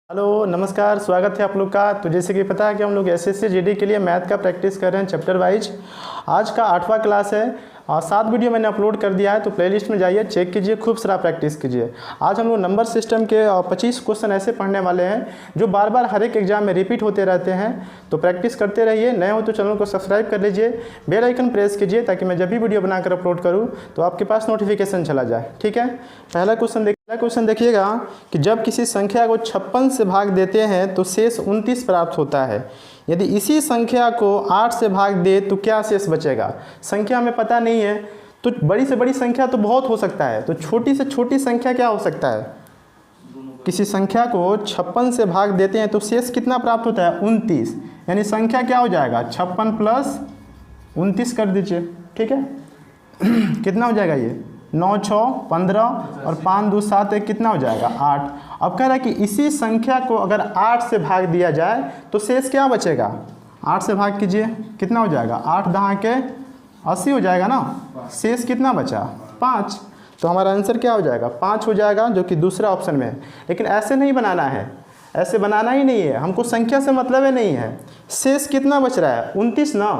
Hello नमस्कार, स्वागत है आप लोग का। तो जैसे कि पता है कि हम लोग एसएससी जीडी के लिए मैथ का प्रैक्टिस कर रहे हैं चैप्टर वाइज। आज का 8वां क्लास है और 7 वीडियो मैंने अपलोड कर दिया है, तो प्लेलिस्ट में जाइए, चेक कीजिए, खूब सारा प्रैक्टिस कीजिए। आज हम लोग नंबर सिस्टम के 25 क्वेश्चन ऐसे पढ़ने वाले हैं जो बार बार हर एक एग्जाम में रिपीट होते रहते हैं। तो प्रैक्टिस करते रहिए। नए हो तो चैनल को सब्सक्राइब कर लीजिए, बेल आइकन प्रेस कीजिए ताकि मैं जब भी वीडियो बनाकर अपलोड करूँ तो आपके पास नोटिफिकेशन चला जाए। ठीक है, पहला क्वेश्चन देखिएगा कि जब किसी संख्या को 56 से भाग देते हैं तो शेष 29 प्राप्त होता है। यदि इसी संख्या को 8 से भाग दे तो क्या शेष बचेगा। संख्या हमें पता नहीं है, तो बड़ी से बड़ी संख्या तो बहुत हो सकता है, तो छोटी से छोटी संख्या क्या हो सकता है। किसी संख्या को 56 से भाग देते हैं तो शेष कितना प्राप्त होता है, 29। यानी संख्या क्या हो जाएगा, 56 प्लस 29 कर दीजिए। ठीक है कितना हो जाएगा ये, 9 6 15 और 5 2 7 1 कितना हो जाएगा, 8। अब कह रहा है कि इसी संख्या को अगर 8 से भाग दिया जाए तो शेष क्या बचेगा। 8 से भाग कीजिए, कितना हो जाएगा, 8 दहा के 80 हो जाएगा ना। शेष कितना बचा, 5। तो हमारा आंसर क्या हो जाएगा, 5 हो जाएगा, जो कि दूसरा ऑप्शन में है। लेकिन ऐसे नहीं बनाना है, ऐसे बनाना ही नहीं है, हमको संख्या से मतलब ही नहीं है। शेष कितना बच रहा है, 29 ना।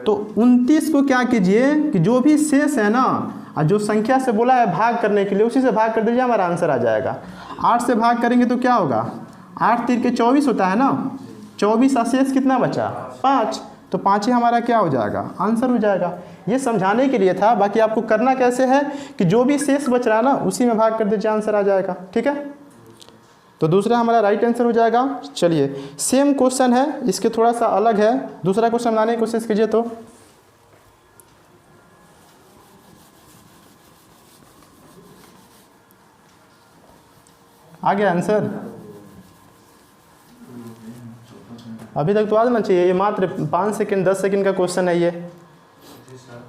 तो 29 को क्या कीजिए कि जो भी शेष है ना, और जो संख्या से बोला है भाग करने के लिए, उसी से भाग कर दीजिए, हमारा आंसर आ जाएगा। 8 से भाग करेंगे तो क्या होगा, 8 3 के 24 होता है ना। 24 शेष कितना बचा, 5। तो 5 ही हमारा क्या हो जाएगा, आंसर हो जाएगा। ये समझाने के लिए था, बाकी आपको करना कैसे है कि जो भी शेष बच रहा है ना उसी में भाग कर दीजिए, आंसर आ जाएगा। ठीक है, तो दूसरा हमारा राइट आंसर हो जाएगा। चलिए, सेम क्वेश्चन है, इसके थोड़ा सा अलग है। दूसरा क्वेश्चन बनाने की कोशिश कीजिए। तो आ गया आंसर, अभी तक तो आ जाना चाहिए। ये मात्र 5 सेकंड 10 सेकंड का क्वेश्चन है। ये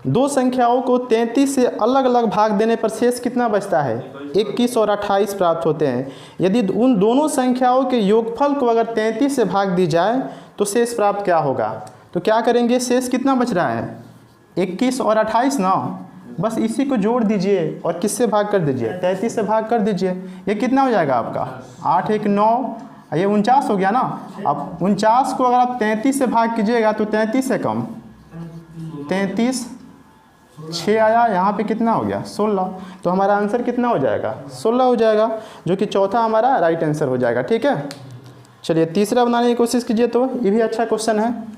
दो संख्याओं को 33 से अलग अलग भाग देने पर शेष कितना बचता है, 21 और 28 प्राप्त होते हैं। यदि उन दोनों संख्याओं के योगफल को अगर 33 से भाग दी जाए तो शेष प्राप्त क्या होगा। तो क्या करेंगे, शेष कितना बच रहा है, 21 और 28 ना। बस इसी को जोड़ दीजिए और किससे भाग कर दीजिए, 33 से भाग कर दीजिए। ये कितना हो जाएगा आपका, 8 1 9, ये 49 हो गया ना। अब 49 को अगर आप 33 से भाग कीजिएगा तो 33 से कम 33 6 आया, यहाँ पे कितना हो गया, 16। तो हमारा आंसर कितना हो जाएगा, 16 हो जाएगा, जो कि चौथा हमारा राइट आंसर हो जाएगा। ठीक है, चलिए तीसरा बनाने की कोशिश कीजिए। तो ये भी अच्छा क्वेश्चन है।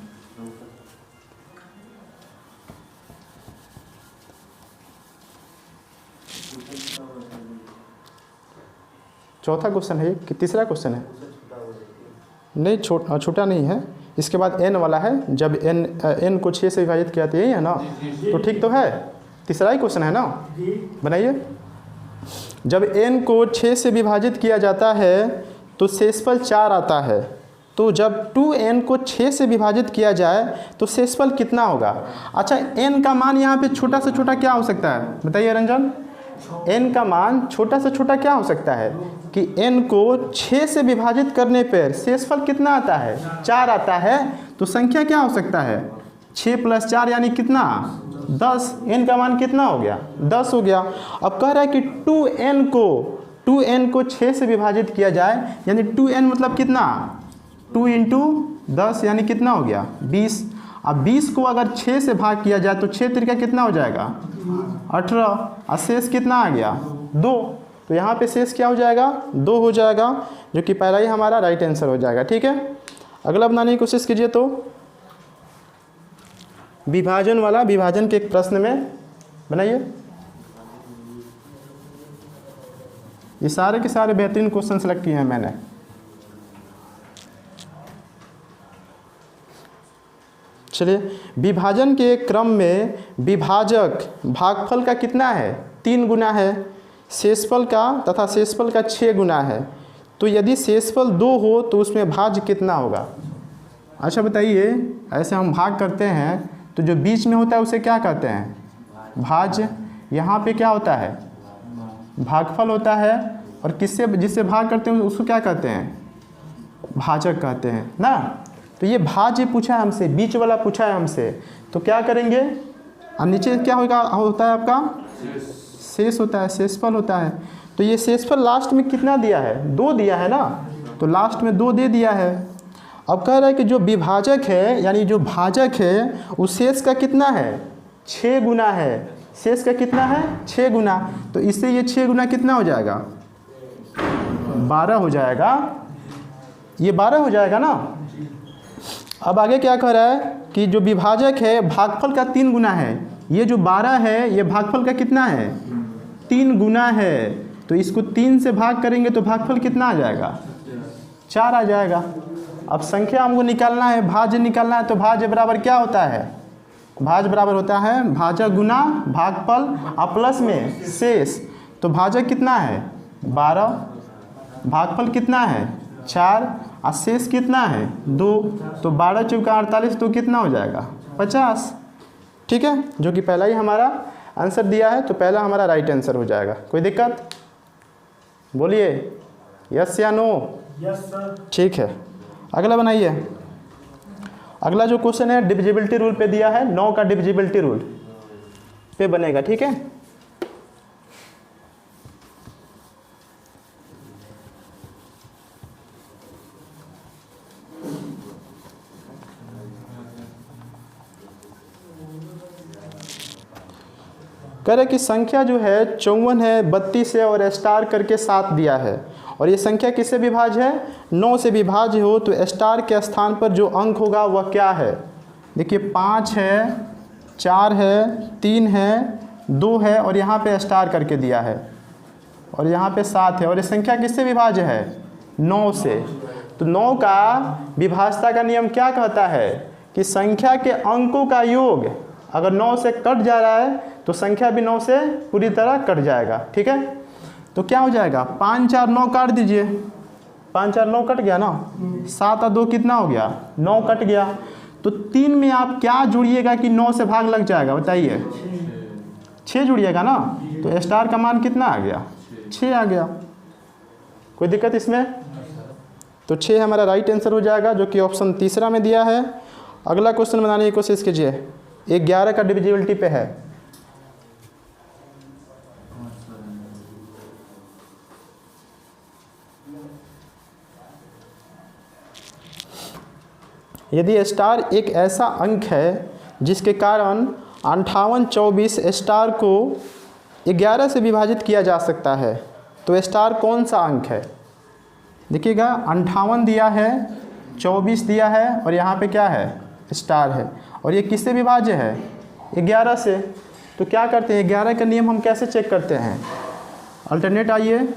चौथा क्वेश्चन है कि तीसरा क्वेश्चन है, नहीं छोटा नहीं है। इसके बाद n वाला है, जब n को 6 से विभाजित किया तो यही है ना। तो ठीक तो है, तीसरा ही क्वेश्चन है ना, बनाइए। जब n को 6 से विभाजित किया जाता है तो शेषफल 4 आता है। तो जब 2n को 6 से विभाजित किया जाए तो शेषफल कितना होगा। अच्छा, n का मान यहाँ पे छोटा से छोटा क्या हो सकता है, बताइए रंजन। n का मान छोटा से छोटा क्या हो सकता है कि n को 6 से विभाजित करने पर शेषफल कितना आता है, 4 आता है। तो संख्या क्या हो सकता है, 6 + 4 यानी कितना, 10। n का मान कितना हो गया, 10 हो गया। अब कह रहा है कि 2n को 6 से विभाजित किया जाए, यानी 2n मतलब कितना, 2 × 10 यानी कितना हो गया, 20। अब 20 को अगर 6 से भाग किया जाए तो 6 3 कितना हो जाएगा, 18। और शेष कितना आ गया, 2। तो यहाँ पे शेष क्या हो जाएगा, 2 हो जाएगा, जो कि पहला ही हमारा राइट आंसर हो जाएगा। ठीक है, अगला बनाने की कोशिश कीजिए। तो विभाजन वाला, विभाजन के एक प्रश्न में बनाइए। ये सारे के सारे बेहतरीन क्वेश्चन सेलेक्ट किए हैं मैंने। चलिए, विभाजन के क्रम में विभाजक भागफल का कितना है, 3 गुना है, शेषफल का तथा शेषफल का 6 गुना है। तो यदि शेषफल 2 हो तो उसमें भाज्य कितना होगा। अच्छा बताइए, ऐसे हम भाग करते हैं तो जो बीच में होता है उसे क्या कहते हैं, भाज्य। यहाँ पे क्या होता है, भागफल होता है, और किससे जिससे भाग करते हैं उसको क्या कहते हैं, भाजक कहते हैं ना। तो ये भाज्य पूछा है हमसे, बीच वाला पूछा है हमसे, तो क्या करेंगे, और नीचे क्या होता है आपका, शेष होता है, शेषफल होता है। तो ये शेषफल लास्ट में कितना दिया है, 2 दिया है ना। तो लास्ट में 2 दे दिया है। अब कह रहा है कि जो विभाजक है यानी जो भाजक है उस शेष का कितना है, 6 गुना है। शेष का कितना है, 6 गुना। तो इससे ये 6 गुना कितना हो जाएगा, 12 हो जाएगा। ये 12 हो जाएगा ना। अब आगे क्या कह रहा है कि जो विभाजक है भागफल का 3 गुना है। ये जो 12 है ये भागफल का कितना है, 3 गुना है। तो इसको 3 से भाग करेंगे तो भागफल कितना आ जाएगा, 4 आ जाएगा। अब संख्या हमको निकालना है, भाज्य निकालना है। तो भाज्य बराबर क्या होता है, भाज्य बराबर होता है भाजक गुना भागफल और प्लस में शेष। तो भाजक कितना है 12, भागफल कितना है 4 और शेष कितना है 2। तो 12 चौका 48, तो कितना हो जाएगा 50। ठीक है, जो कि पहला ही हमारा आंसर दिया है। तो पहला हमारा राइट आंसर हो जाएगा। कोई दिक्कत, बोलिए यस या नो। Yes sir. ठीक है, अगला बनाइए। अगला जो क्वेश्चन है डिविजिबिलिटी रूल पे दिया है। 9 का डिविजिबिलिटी रूल पे बनेगा। ठीक है, कह रहे कि संख्या जो है 54 है, 32 है और स्टार करके 7 दिया है। और ये संख्या किससे विभाज्य है, 9 से विभाज्य हो तो स्टार के स्थान पर जो अंक होगा वह क्या है। देखिए 5 है, 4 है, 3 है, 2 है और यहाँ पे स्टार करके दिया है और यहाँ पे 7 है। और ये संख्या किससे विभाज्य है, 9 से। तो 9 का विभाज्यता का नियम क्या कहता है कि संख्या के अंकों का योग अगर 9 से कट जा रहा है तो संख्या भी 9 से पूरी तरह कट जाएगा। ठीक है, तो क्या हो जाएगा 5 4 9 काट दीजिए। 5 4 9 कट गया ना। 7 और 2 कितना हो गया, 9 कट गया। तो 3 में आप क्या जुड़िएगा कि 9 से भाग लग जाएगा, बताइए। 6 जुड़िएगा ना। तो स्टार का मान कितना आ गया, 6 आ गया। कोई दिक्कत इसमें। तो 6 हमारा राइट आंसर हो जाएगा, जो कि ऑप्शन तीसरा में दिया है। अगला क्वेश्चन बनाने की कोशिश कीजिए। 11 का डिविजिबिलिटी पे है। यदि स्टार एक ऐसा अंक है जिसके कारण 58 24 स्टार को 11 से विभाजित किया जा सकता है, तो स्टार कौन सा अंक है। देखिएगा 58 दिया है, 24 दिया है और यहाँ पे क्या है, स्टार है। और ये किससे विभाज्य है, 11 से। तो क्या करते हैं, 11 का नियम हम कैसे चेक करते हैं, अल्टरनेट आइए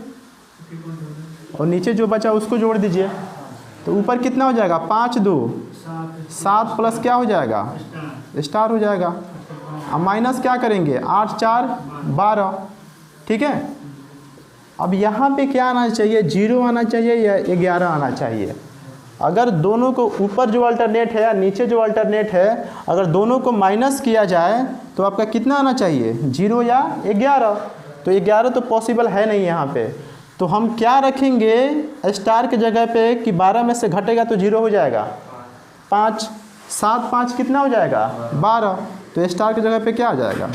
और नीचे जो बचा उसको जोड़ दीजिए। तो ऊपर कितना हो जाएगा, 5 2 7 प्लस क्या हो जाएगा, स्टार हो जाएगा। अब माइनस क्या करेंगे, 8 4 12। ठीक है, अब यहाँ पे क्या आना चाहिए, 0 आना चाहिए या 11 आना चाहिए। अगर दोनों को ऊपर जो अल्टरनेट है या नीचे जो अल्टरनेट है, अगर दोनों को माइनस किया जाए तो आपका कितना आना चाहिए, 0 या 11। तो 11 तो पॉसिबल है नहीं यहाँ पे। तो हम क्या रखेंगे स्टार के जगह पे कि 12 में से घटेगा तो 0 हो जाएगा, 5 7 5 कितना हो जाएगा, 12। तो स्टार की जगह पे क्या आ जाएगा,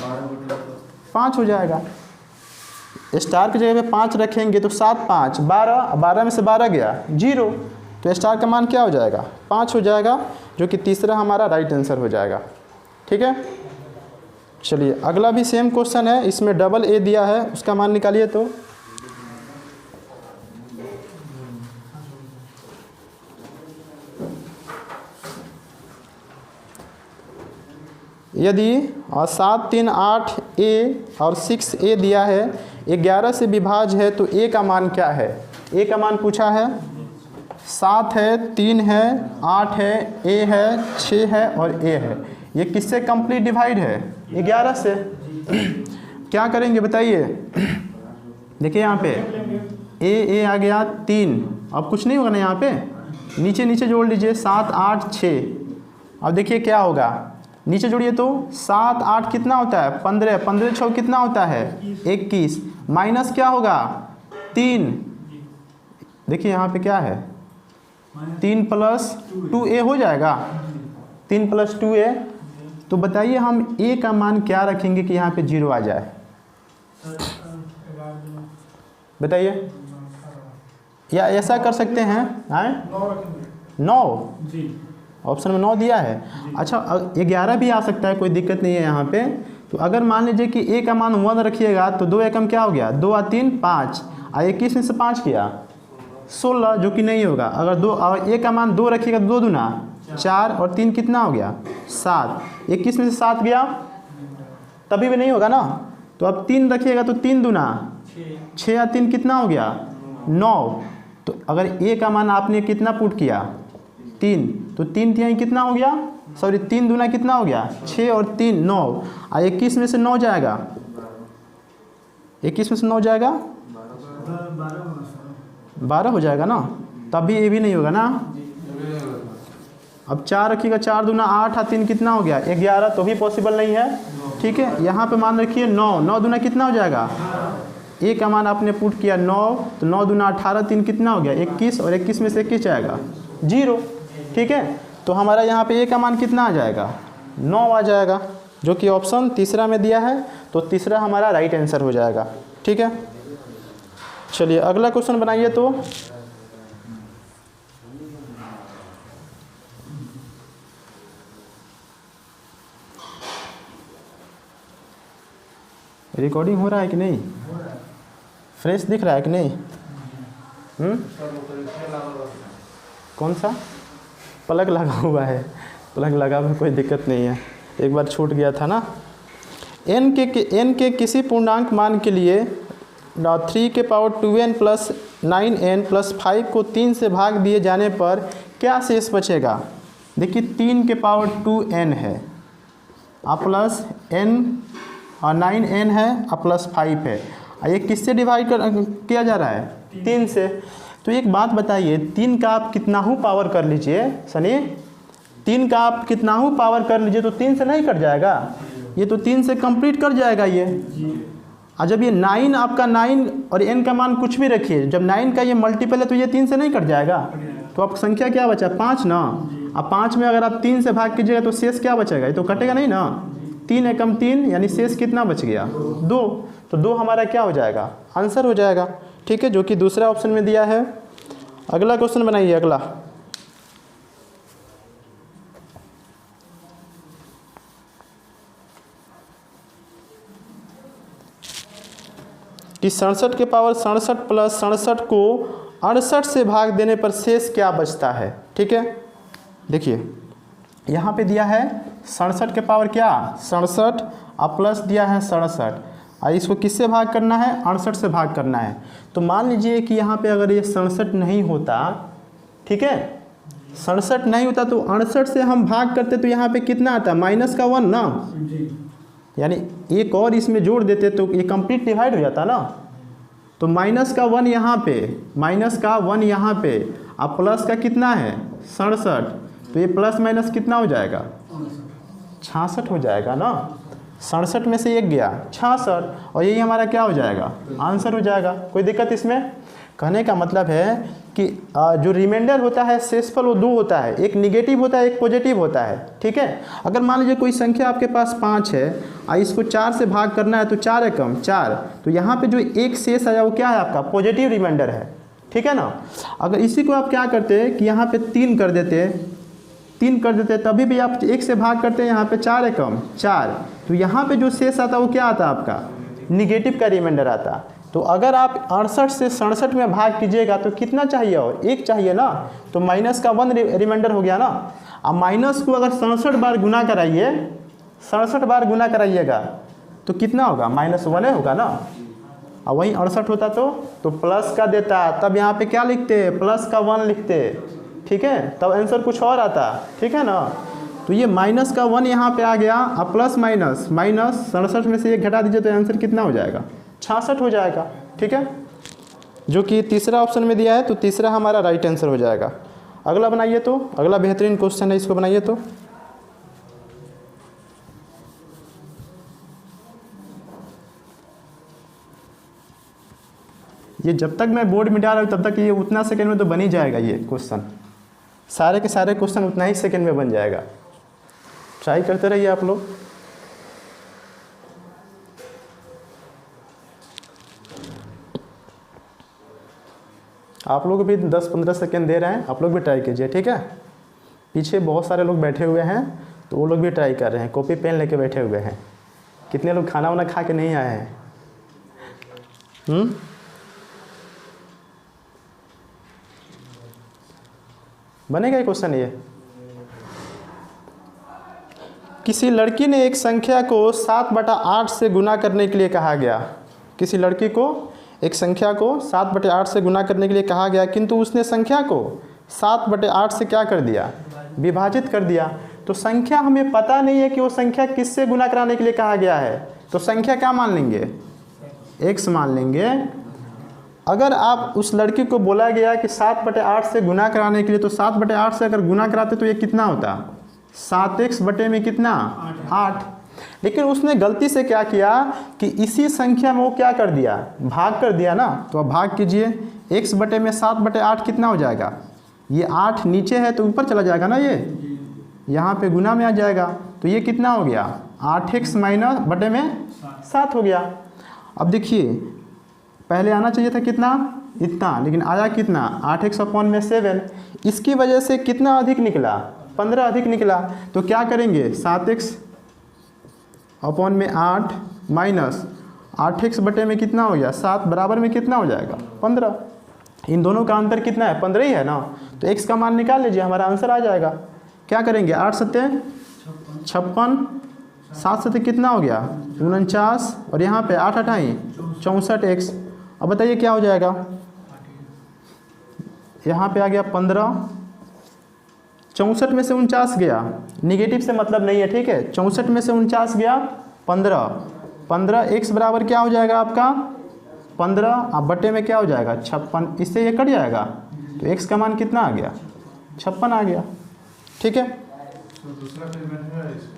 5 हो जाएगा। स्टार की जगह पे 5 रखेंगे तो 7 5 12, 12 में से 12 गया 0। तो स्टार का मान क्या हो जाएगा, 5 हो जाएगा, जो कि तीसरा हमारा राइट आंसर हो जाएगा। ठीक है, चलिए अगला भी सेम क्वेश्चन है। इसमें डबल ए दिया है, उसका मान निकालिए। तो यदि 7 3 8 ए और 6 ए दिया है, 11 से विभाज्य है, तो ए का मान क्या है। ए का मान पूछा है, 7 है, 3 है, 8 है, ए है, 6 है और ए है। ये किससे कंप्लीट डिवाइड है, 11 से। क्या करेंगे बताइए। देखिए यहाँ पे ए आ गया 3, अब कुछ नहीं होगा ना, यहाँ पे नीचे नीचे जोड़ लीजिए, 7 8 6। अब देखिए क्या होगा, नीचे जोड़िए तो 7 8 कितना होता है, 15 15 6 कितना होता है, 21। माइनस क्या होगा, 3। देखिए यहाँ पे क्या है, 3 प्लस 2a हो जाएगा, 3 प्लस 2a। तो बताइए हम a का मान क्या रखेंगे कि यहाँ पे 0 आ जाए, बताइए। या ऐसा कर सकते हैं, हैं 9 ऑप्शन में 9 दिया है। अच्छा 11 भी आ सकता है, कोई दिक्कत नहीं है यहाँ पे। तो अगर मान लीजिए कि ए का मान 1 रखिएगा तो 2 एकम क्या हो गया, 2 और 3 5, और 21 में से 5 किया 16, जो कि नहीं होगा। अगर ए का मान 2 रखिएगा तो 2 दूना 4 और 3 कितना हो गया 7, 21 में से 7 गया तभी भी नहीं होगा ना। तो अब 3 रखिएगा तो 3 दूना 6 और 3 कितना हो गया 9। तो अगर ए का मान आपने कितना पुट किया 3, तो 3 तिहाई कितना हो गया, सॉरी 3 दूना कितना हो गया 6 और 3 9, और 21 में से 9 जाएगा, 21 में से 9 जाएगा 12 हो जाएगा ना, तब भी ये भी नहीं होगा ना। अब 4 रखिएगा, 4 दूना 8 और 3 कितना हो गया 11, तो भी पॉसिबल नहीं है। ठीक है, यहाँ पे मान रखिए 9, 9 दूना कितना हो जाएगा, ए का मान आपने पुट किया 9, तो 9 दूना 18, 3 कितना हो गया 21, और 21 में से 21 जाएगा 0। ठीक है, तो हमारा यहाँ पे ए का मान कितना आ जाएगा 9 आ जाएगा, जो कि ऑप्शन तीसरा में दिया है। तो तीसरा हमारा राइट आंसर हो जाएगा। ठीक है, चलिए अगला क्वेश्चन बनाइए। तो रिकॉर्डिंग हो रहा है कि नहीं, फ्रेश दिख रहा है कि नहीं? कौन सा प्लग लगा हुआ है? प्लग लगा हुआ कोई दिक्कत नहीं है, एक बार छूट गया था ना। n के किसी पूर्णांक मान के लिए 3 के power 2n plus 9n plus 5 को 3 से भाग दिए जाने पर क्या शेष बचेगा? देखिए 3 के पावर 2n है प्लस n और 9n है प्लस 5 है, ये किससे डिवाइड किया जा रहा है 3 से। तो एक बात बताइए, 3 का आप कितना ही पावर कर लीजिए सनी, 3 का आप कितना ही पावर कर लीजिए तो 3 से नहीं कट जाएगा, ये तो 3 से कंप्लीट कर जाएगा ये। और जब ये 9 आपका 9 और n का मान कुछ भी रखिए, जब 9 का ये मल्टीपल है तो ये 3 से नहीं कट जाएगा, तो आपकी संख्या क्या बचा 5 ना। अब 5 में अगर आप 3 से भाग कीजिएगा तो शेष क्या बचेगा, ये तो कटेगा नहीं ना। 3 एकम 3 यानी शेष कितना बच गया 2, तो 2 हमारा क्या हो जाएगा आंसर हो जाएगा। ठीक है, जो कि दूसरा ऑप्शन में दिया है। अगला क्वेश्चन बनाइए। अगला कि 67 के पावर 67 प्लस 67 को 68 से भाग देने पर शेष क्या बचता है। ठीक है, देखिए यहाँ पे दिया है 67 के पावर क्या 67 और प्लस दिया है 67, और इसको किससे भाग करना है 68 से भाग करना है। तो मान लीजिए कि यहाँ पे अगर ये 67 नहीं होता, ठीक है 67 नहीं होता तो 68 से हम भाग करते तो यहाँ पे कितना आता माइनस का 1 ना, यानी एक और इसमें जोड़ देते तो ये कंप्लीट डिवाइड हो जाता ना। तो माइनस का 1 यहाँ पे, माइनस का 1 यहाँ पे, अब प्लस का कितना है 67, तो ये प्लस माइनस कितना हो जाएगा 66 हो जाएगा ना। 67 में से 1 गया 66, और यही हमारा क्या हो जाएगा आंसर हो जाएगा। कोई दिक्कत इसमें? कहने का मतलब है कि जो रिमाइंडर होता है शेषफल वो 2 होता है, एक निगेटिव होता है एक पॉजिटिव होता है। ठीक है, अगर मान लीजिए कोई संख्या आपके पास 5 है और इसको 4 से भाग करना है तो 4 एकम 4, तो यहाँ पे जो एक शेष आया वो क्या है आपका पॉजिटिव रिमाइंडर है। ठीक है ना। अगर इसी को आप क्या करते कि यहाँ पे 3 कर देते तभी भी आप 1 से भाग करते हैं, यहाँ पे 4 एकम 4, तो यहाँ पे जो शेष आता वो क्या आता आपका निगेटिव का रिमाइंडर आता। तो अगर आप 68 से 67 में भाग कीजिएगा तो कितना चाहिए और 1 चाहिए ना, तो माइनस का 1 रिमाइंडर हो गया ना। अब माइनस को अगर 67 बार गुना कराइए, 67 बार गुना कराइएगा तो कितना होगा -1 होगा ना। और वहीं 68 होता तो प्लस का देता, तब यहाँ पे क्या लिखते प्लस का 1 लिखते। ठीक है, तब आंसर कुछ और आता। ठीक है ना। तो ये माइनस का 1 यहाँ पे आ गया, अब प्लस माइनस 67 में से 1 घटा दीजिए तो आंसर कितना हो जाएगा 66 हो जाएगा। ठीक है, जो कि तीसरा ऑप्शन में दिया है, तो तीसरा हमारा राइट आंसर हो जाएगा। अगला बनाइए। तो अगला बेहतरीन क्वेश्चन है, इसको बनाइए। तो ये जब तक मैं बोर्ड में डाल रहा हूँ तब तक ये उतना सेकंड में तो बन ही जाएगा। ये क्वेश्चन सारे के सारे क्वेश्चन उतना ही सेकंड में बन जाएगा। ट्राई करते रहिए आप लोग। आप लोग भी 10-15 सेकेंड दे रहे हैं, आप लोग भी ट्राई कीजिए, ठीक है। पीछे बहुत सारे लोग बैठे हुए हैं तो वो लोग भी ट्राई कर रहे हैं, कॉपी पेन लेके बैठे हुए हैं। कितने लोग खाना वाना खा के नहीं आए हैं? बनेगा ये क्वेश्चन। ये किसी लड़की ने एक संख्या को 7/8 से गुना करने के लिए कहा गया। किसी लड़की को एक संख्या को 7/8 से गुना करने के लिए कहा गया, किंतु उसने संख्या को 7/8 से क्या कर दिया? विभाजित कर दिया। तो संख्या हमें पता नहीं है कि वो संख्या किससे गुना कराने के लिए कहा गया है, तो संख्या क्या मान लेंगे? x मान लेंगे। अगर आप उस लड़की को बोला गया कि 7/8 से गुना कराने के लिए, तो 7/8 से अगर गुना कराते तो ये कितना होता? 7x बटे में कितना? 8। लेकिन उसने गलती से क्या किया कि इसी संख्या में वो क्या कर दिया? भाग कर दिया ना। तो अब भाग कीजिए, x बटे में 7/8 कितना हो जाएगा? ये 8 नीचे है तो ऊपर चला जाएगा ना, ये यहाँ पे गुना में आ जाएगा। तो ये कितना हो गया? 8x माइनस बटे में 7 हो गया। अब देखिए, पहले आना चाहिए था कितना? इतना, लेकिन आया कितना? 8x अपॉन में 7। इसकी वजह से कितना अधिक निकला? 15 अधिक निकला। तो क्या करेंगे? 7x अपॉन में 8 माइनस 8x बटे में कितना हो गया? 7 बराबर में कितना हो जाएगा? 15। इन दोनों का अंतर कितना है? 15 ही है ना। तो x का मान निकाल लीजिए, हमारा आंसर आ जाएगा। क्या करेंगे? 8 सत्ते 56, 7 सत्ते कितना हो गया? 49, और यहाँ पे 8 अठाई 64x। अब बताइए क्या हो जाएगा? यहाँ पे आ गया 15, 64 में से 49 गया, निगेटिव से मतलब नहीं है, ठीक है। 64 में से 49 गया 15 x बराबर क्या हो जाएगा आपका? 15। अब बटे में क्या हो जाएगा? 56। इससे ये कट जाएगा तो x का मान कितना आ गया? 56 आ गया, ठीक है। तो दूसरा पेमेंट है इसको,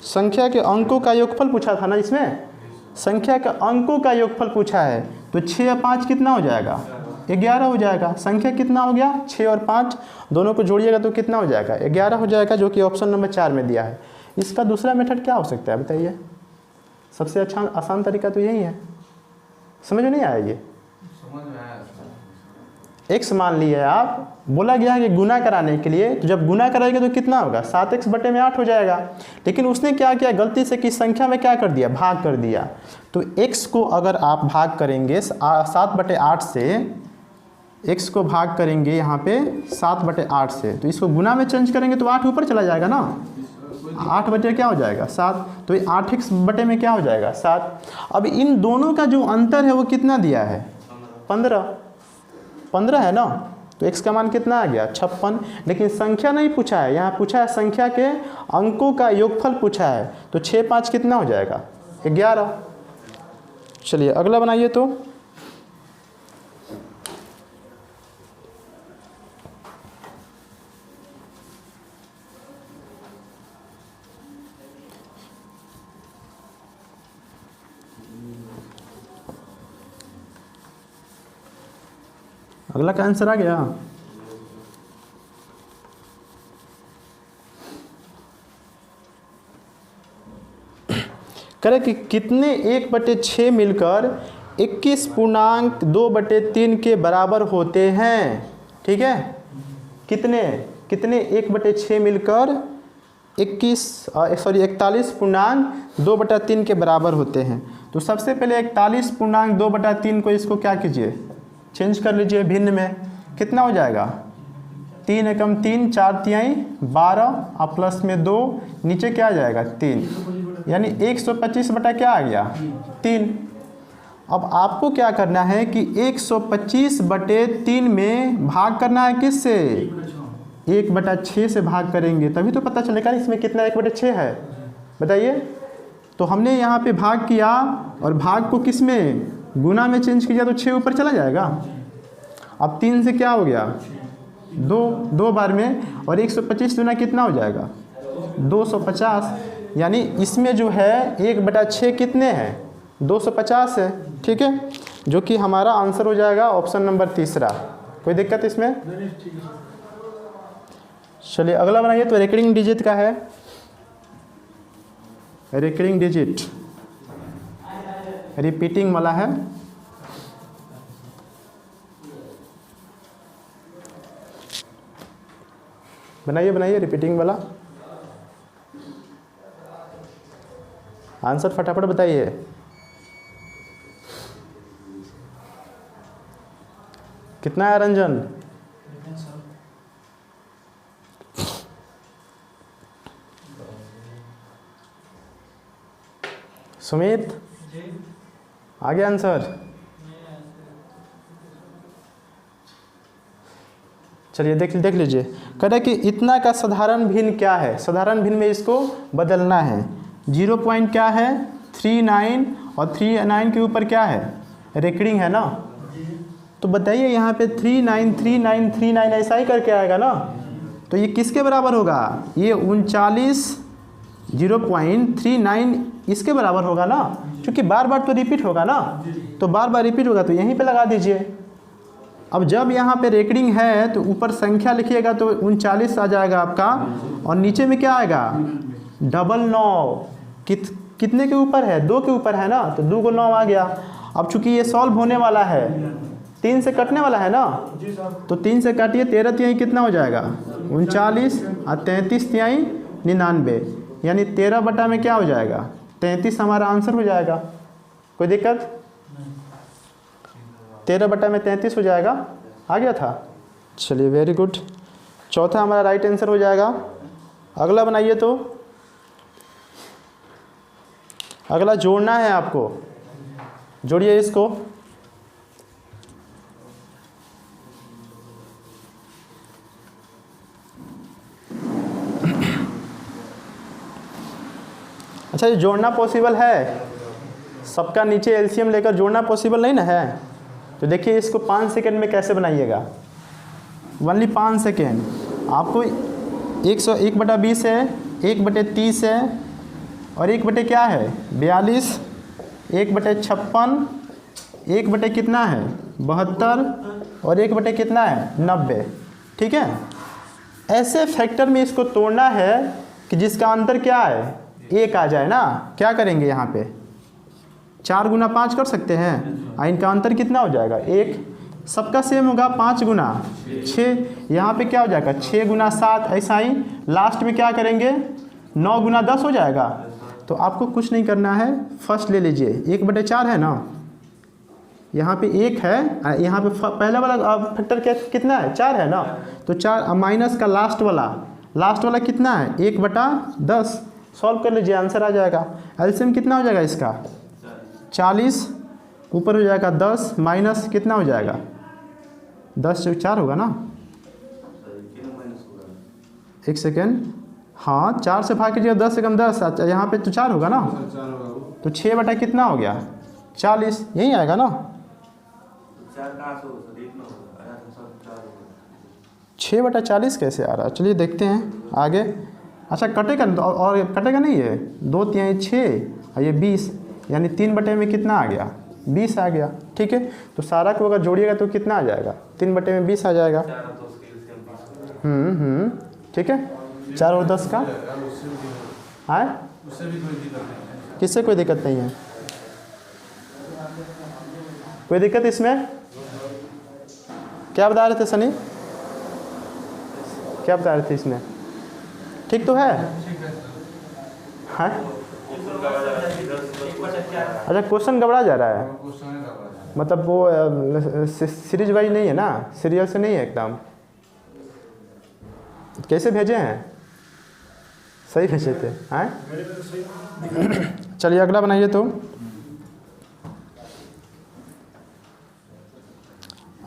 संख्या के अंकों का योगफल पूछा था ना इसमें, संख्या के अंकों का योगफल पूछा है। तो 6 और 5 कितना हो जाएगा? 11 हो जाएगा। संख्या कितना हो गया? 6 और 5 दोनों को जोड़िएगा तो कितना हो जाएगा? 11 हो जाएगा, जो कि ऑप्शन नंबर 4 में दिया है। इसका दूसरा मेथड क्या हो सकता है बताइए? सबसे अच्छा आसान तरीका तो यही है। समझ में नहीं आया? ये समझ में आया। x मान लिए आप, बोला गया है कि गुना कराने के लिए, तो जब गुना कराएंगे तो कितना होगा? 7x बटे में 8 हो जाएगा। लेकिन उसने क्या किया गलती से कि संख्या में क्या कर दिया? भाग कर दिया। तो x को अगर आप भाग करेंगे 7/8 से, x को भाग करेंगे यहाँ पे 7/8 से, तो इसको गुना में चेंज करेंगे तो 8 ऊपर चला जाएगा ना। 8 बटे क्या हो जाएगा? 7। तो ये 8x बटे में क्या हो जाएगा? 7। अब इन दोनों का जो अंतर है वो कितना दिया है? 15 है ना। तो x का मान कितना आ गया? 56। लेकिन संख्या नहीं पूछा है, यहाँ पूछा है संख्या के अंकों का योगफल पूछा है। तो 6 5 कितना हो जाएगा? 11। चलिए अगला बनाइए। तो अगला का आंसर आ गया। करें कि कितने 1/6 मिलकर 21.2/3 के बराबर होते हैं? ठीक है, कितने 1/6 मिलकर 41.2/3 के बराबर होते हैं। तो सबसे पहले 41.2/3 को इसको क्या कीजिए? चेंज कर लीजिए भिन्न में। कितना हो जाएगा? 3 एकम 3, 4 तिहाई 12, और प्लस में 2, नीचे क्या आ जाएगा? 3, यानी 125 बटा क्या आ गया? 3। अब आपको क्या करना है कि 125/3 में भाग करना है किससे? 1/6 से भाग करेंगे, तभी तो पता चलेगा इसमें कितना 1/6 है। बताइए। तो हमने यहाँ पे भाग किया और भाग को किस में? गुना में चेंज किया, तो 6 ऊपर चला जाएगा। अब 3 से क्या हो गया? 2 बार में, और 125 गुना कितना हो जाएगा? 250। यानी इसमें जो है 1/6 कितने हैं? 250 है, ठीक है, जो कि हमारा आंसर हो जाएगा ऑप्शन नंबर 3। कोई दिक्कत इसमें? चलिए अगला बनाइए। तो रिकरिंग डिजिट का है, रिकरिंग डिजिट रिपीटिंग वाला है। बनाइए बनाइए रिपीटिंग वाला आंसर फटाफट बताइए। कितना है रंजन? सुमित आगे आंसर। चलिए देख लीजिए। कह रहे कि इतना का साधारण भिन्न क्या है? साधारण भिन्न में इसको बदलना है। 0 पॉइंट क्या है? 39 और 39 के ऊपर क्या है? रेकरिंग है ना। तो बताइए यहाँ पे 39 39 39 ऐसा ही करके आएगा ना। तो ये किसके बराबर होगा? ये 39 0.39 इसके बराबर होगा ना, क्योंकि बार बार तो रिपीट होगा ना। तो बार बार रिपीट होगा तो यहीं पे लगा दीजिए। अब जब यहाँ पे रेकरिंग है तो ऊपर संख्या लिखिएगा तो 39 आ जाएगा आपका, और नीचे में क्या आएगा? 99। कितने के ऊपर है? 2 के ऊपर है ना, तो 2 को 9 आ गया। अब चूंकि ये सॉल्व होने वाला है, 3 से कटने वाला है ना, तो 3 से काटिए, 13 तिहाई कितना हो जाएगा? 39 और 33 तिहाई 99, यानी 13 बटा में क्या हो जाएगा? 33 हमारा आंसर हो जाएगा। कोई दिक्कत? 13 बटा में 33 हो जाएगा। आ गया था? चलिए वेरी गुड। चौथा हमारा राइट आंसर हो जाएगा। अगला बनाइए। तो अगला जोड़ना है आपको, जोड़िए इसको। अच्छा, ये जोड़ना पॉसिबल है? सबका नीचे एलसीएम लेकर जोड़ना पॉसिबल नहीं ना है? तो देखिए इसको 5 सेकंड में कैसे बनाइएगा। Only 5 second. आपको 101 बटा 20 है, 1 बटे 30 है, और 1 बटे क्या है? 42, 1 बटे 56, 1 बटे कितना है? 72, और 1 बटे कितना है? 90। ठीक है। ऐसे फैक्टर में इसको तोड़ना है कि जिसका अंतर क्या है? 1 आ जाए ना। क्या करेंगे यहाँ पे? 4 गुना 5 कर सकते हैं, और इनका अंतर कितना हो जाएगा? 1। सबका सेम होगा, 5 गुना 6। यहाँ पे क्या हो जाएगा? 6 गुना 7। ऐसा ही लास्ट में क्या करेंगे? 9 गुना 10 हो जाएगा। तो आपको कुछ नहीं करना है, फर्स्ट ले लीजिए। 1 बटे 4 है ना, यहाँ पे 1 है, यहाँ पे पहला वाला फैक्टर कितना है? 4 है ना। तो 4 माइनस का लास्ट वाला कितना है? 1 बटा 10। सॉल्व कर लीजिए, आंसर आ जाएगा। एलसीएम कितना हो जाएगा इसका? 40, ऊपर हो जाएगा 10, माइनस कितना हो जाएगा? 10 से 4 होगा ना। 1 सेकेंड। हाँ, 4 से भाग कीजिएगा, 10 से कम 10। अच्छा, यहाँ पे तो 4 होगा ना। तो 6 बटा कितना हो गया? 40। यही आएगा ना। 6 बटा 40 कैसे आ रहा है? चलिए देखते हैं आगे। अच्छा, कटेगा और कटेगा नहीं है। 2 तिहाई 6 और ये 20, यानी 3 बटे में कितना आ गया? 20 आ गया। ठीक है। तो सारा को अगर जोड़िएगा तो कितना आ जाएगा? 3 बटे में 20 आ जाएगा। ठीक है। 4 और 10 का है, किससे कोई दिक्कत नहीं है? कोई दिक्कत इसमें? क्या बता रहे थे सनी? क्या बता रहे थे इसमें? ठीक तो है? हाँ, अच्छा, क्वेश्चन गड़बड़ा जा रहा है। मतलब वो सीरीज वाइज नहीं है ना, सीरियल से नहीं है एकदम। कैसे भेजे हैं? सही भेजे थे? हाँ। चलिए अगला बनाइए। तो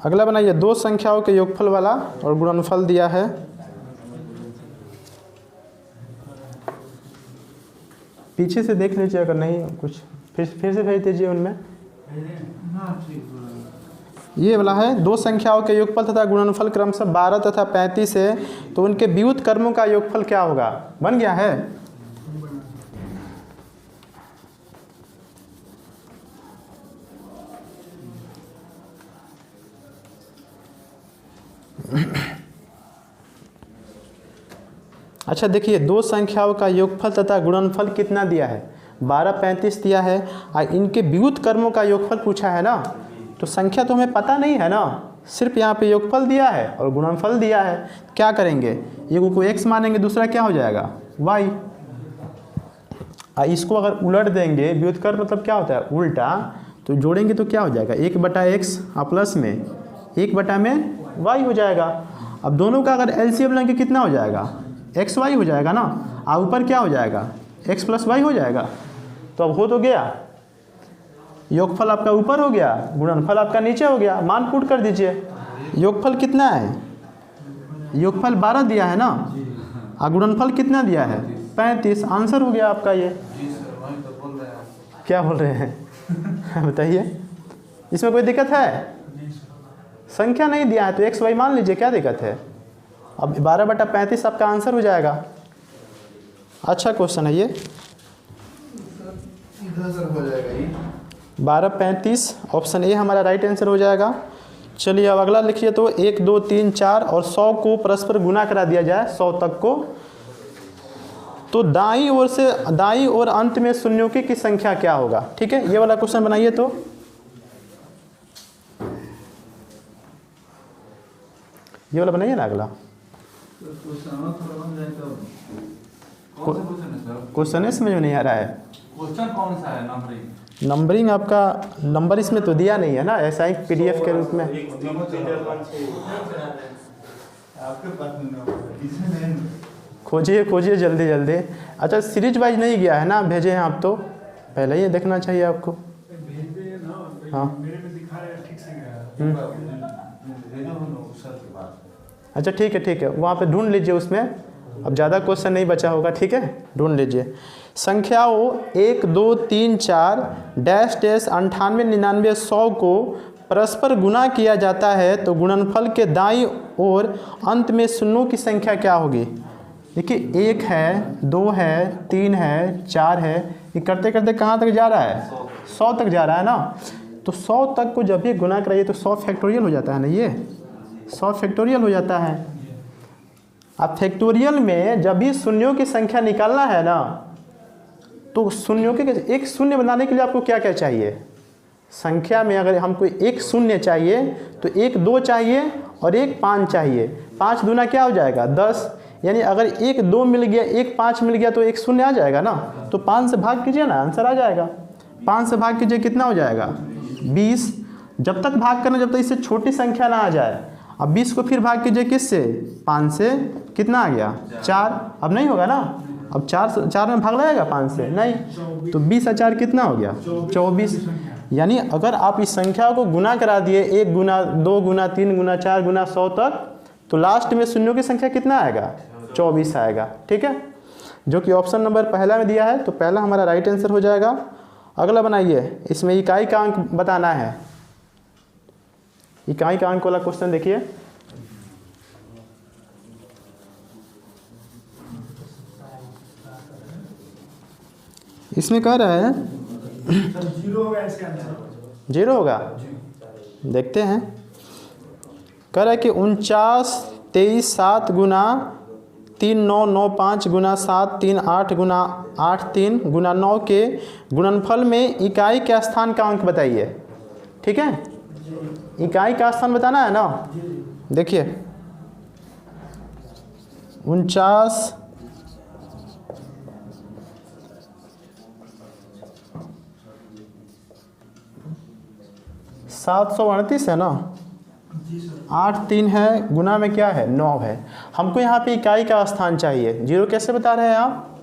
अगला बनाइए। 2 संख्याओं के योगफल वाला और गुणनफल दिया है। पीछे से देख लीजिए, अगर नहीं कुछ फिर से भेज दीजिए उनमें। ये वाला है। 2 संख्याओं के योगफल तथा गुणनफल क्रमशः 12 तथा 35 है, तो उनके व्युत्क्रम कर्मों का योगफल क्या होगा? बन गया है? अच्छा देखिए, 2 संख्याओं का योगफल तथा गुणनफल कितना दिया है? 12 35 दिया है, और इनके व्युत्क्रम कर्मों का योगफल पूछा है ना। तो संख्या तो हमें पता नहीं है ना, सिर्फ यहाँ पे योगफल दिया है और गुणनफल दिया है। क्या करेंगे, एक को x मानेंगे, दूसरा क्या हो जाएगा y। इसको अगर उलट देंगे, व्युत्क्रम मतलब क्या होता है उल्टा, तो जोड़ेंगे तो क्या हो जाएगा 1/x प्लस में 1 में y हो जाएगा। अब दोनों का अगर एलसीएम लेंगे कितना हो जाएगा xy हो जाएगा ना, और ऊपर क्या हो जाएगा x प्लस y हो जाएगा। तो अब हो तो गया, योगफल आपका ऊपर हो गया, गुणनफल आपका नीचे हो गया। मान पुट कर दीजिए, योगफल कितना है, योगफल 12 दिया है ना, और गुणनफल कितना दिया है 35। आंसर हो गया आपका ये। जी सर, वही तो बोल रहे हैं। क्या बोल रहे हैं बताइए, इसमें कोई दिक्कत है? संख्या नहीं दिया है तो एक्स वाई मान लीजिए, क्या दिक्कत है। अब 12/35 आपका आंसर हो जाएगा। अच्छा क्वेश्चन है ये। इधर सर हो जाएगा ये 12/35 ऑप्शन ए हमारा राइट आंसर हो जाएगा। चलिए अब अगला लिखिए तो 1 2 3 4 और 100 को परस्पर गुना करा दिया जाए 100 तक को, तो दाईं ओर से दाईं ओर अंत में शून्यों की संख्या क्या होगा। ठीक है, ये वाला क्वेश्चन बनाइए तो। ये वाला बनाइए ना अगला। क्वेश्चन थोड़ा बन जाए तो कौन सा क्वेश्चन है सर? क्वेश्चन है समझ में नहीं आ रहा है। क्वेश्चन कौन सा है? नंबरिंग नंबरिंग आपका नंबर इसमें तो दिया नहीं है ना, ऐसा ही पीडीएफ के रूप में। आपके पास नहीं, खोजिए खोजिए जल्दी जल्दी। अच्छा सीरीज वाइज नहीं गया है ना, भेजे हैं आप तो पहले ही देखना चाहिए आपको। हाँ अच्छा ठीक है, वहाँ पे ढूंढ लीजिए उसमें, अब ज़्यादा क्वेश्चन नहीं बचा होगा। ठीक है, ढूंढ लीजिए। संख्याओं 1 2 3 4 डैश डैश 98 99 100 को परस्पर गुना किया जाता है तो गुणनफल के दाईं ओर अंत में शून्यों की संख्या क्या होगी। देखिए 1 है 2 है 3 है 4 है, ये करते करते कहाँ तक जा रहा है 100 तक जा रहा है ना। तो 100 तक को जब भी गुना कराइए तो 100 फैक्टोरियल हो जाता है ना, ये 100 फैक्टोरियल हो जाता है। अब फैक्टोरियल में जब भी शून्यों की संख्या निकालना है ना, तो शून्यों के एक शून्य बनाने के लिए आपको क्या क्या चाहिए। संख्या में अगर हमको एक शून्य चाहिए तो 1 2 चाहिए और 1 5 चाहिए। 5 दूना क्या हो जाएगा 10, यानी अगर 1 2 मिल गया 1 5 मिल गया तो 1 शून्य आ जाएगा ना। तो 5 से भाग कीजिए ना, आंसर आ जाएगा। 5 से भाग कीजिए कितना हो जाएगा 20। जब तक भाग करना जब तक इससे छोटी संख्या ना आ जाए। अब 20 को फिर भाग कीजिए किससे 5 से, कितना आ गया 4। अब नहीं होगा ना, अब 4 में भाग लगेगा 5 से नहीं, तो 20 और 4 कितना हो गया 24। यानी अगर आप इस संख्या को गुना करा दिए 1 गुना 2 गुना 3 गुना 4 गुना 100 तक, तो लास्ट में शून्यों की संख्या कितना आएगा 24 आएगा। ठीक है, जो कि ऑप्शन नंबर पहला में दिया है, तो पहला हमारा राइट आंसर हो जाएगा। अगला बनाइए, इसमें इकाई का अंक बताना है। इकाई का अंक वाला क्वेश्चन देखिए। इसमें कह रहा है 0 होगा इसका आंसर। 0 होगा, देखते हैं। कह रहा है कि 49 23 7 गुना 3 9 9 5 गुना 7 3 8 गुना 8 3 गुना 9 के गुणनफल में इकाई के स्थान का अंक बताइए। ठीक है, इकाई का स्थान बताना है ना। देखिए 49 738 है ना, 8 3 है, गुना में क्या है 9 है। हमको यहाँ पे इकाई का स्थान चाहिए। 0 कैसे बता रहे हैं आप।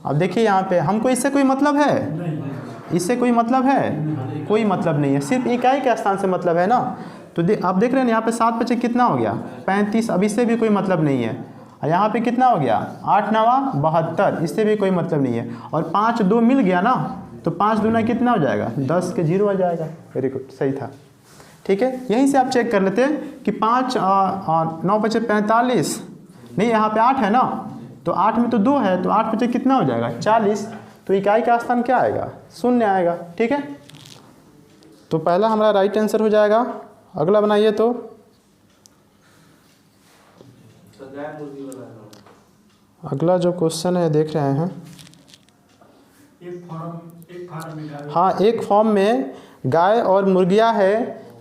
अब देखिए यहाँ पे हमको इससे कोई मतलब है, इससे कोई मतलब है, कोई मतलब नहीं है, सिर्फ इकाई के स्थान से मतलब है ना। तो आप देख रहे हैं यहाँ पे 7 बचे कितना हो गया 35, अब इससे भी कोई मतलब नहीं है। और यहाँ पे कितना हो गया 8 9 72, इससे भी कोई मतलब नहीं है। और 5 2 मिल गया ना, तो 5 दूना कितना हो जाएगा 10 के 0 आ जाएगा। वेरी गुड, सही था। ठीक है, यहीं से आप चेक कर लेते हैं कि 5 9 बचे 45, नहीं यहाँ पे 8 है ना, तो 8 में तो 2 है, तो 8 बचे कितना हो जाएगा 40। तो इकाई का स्थान क्या आएगा 0 आएगा। ठीक है, तो पहला हमारा राइट आंसर हो जाएगा। अगला बनाइए तो अगला जो क्वेश्चन है देख रहे हैं। एक फॉर्म में हाँ, एक फॉर्म में गाय और मुर्गियां है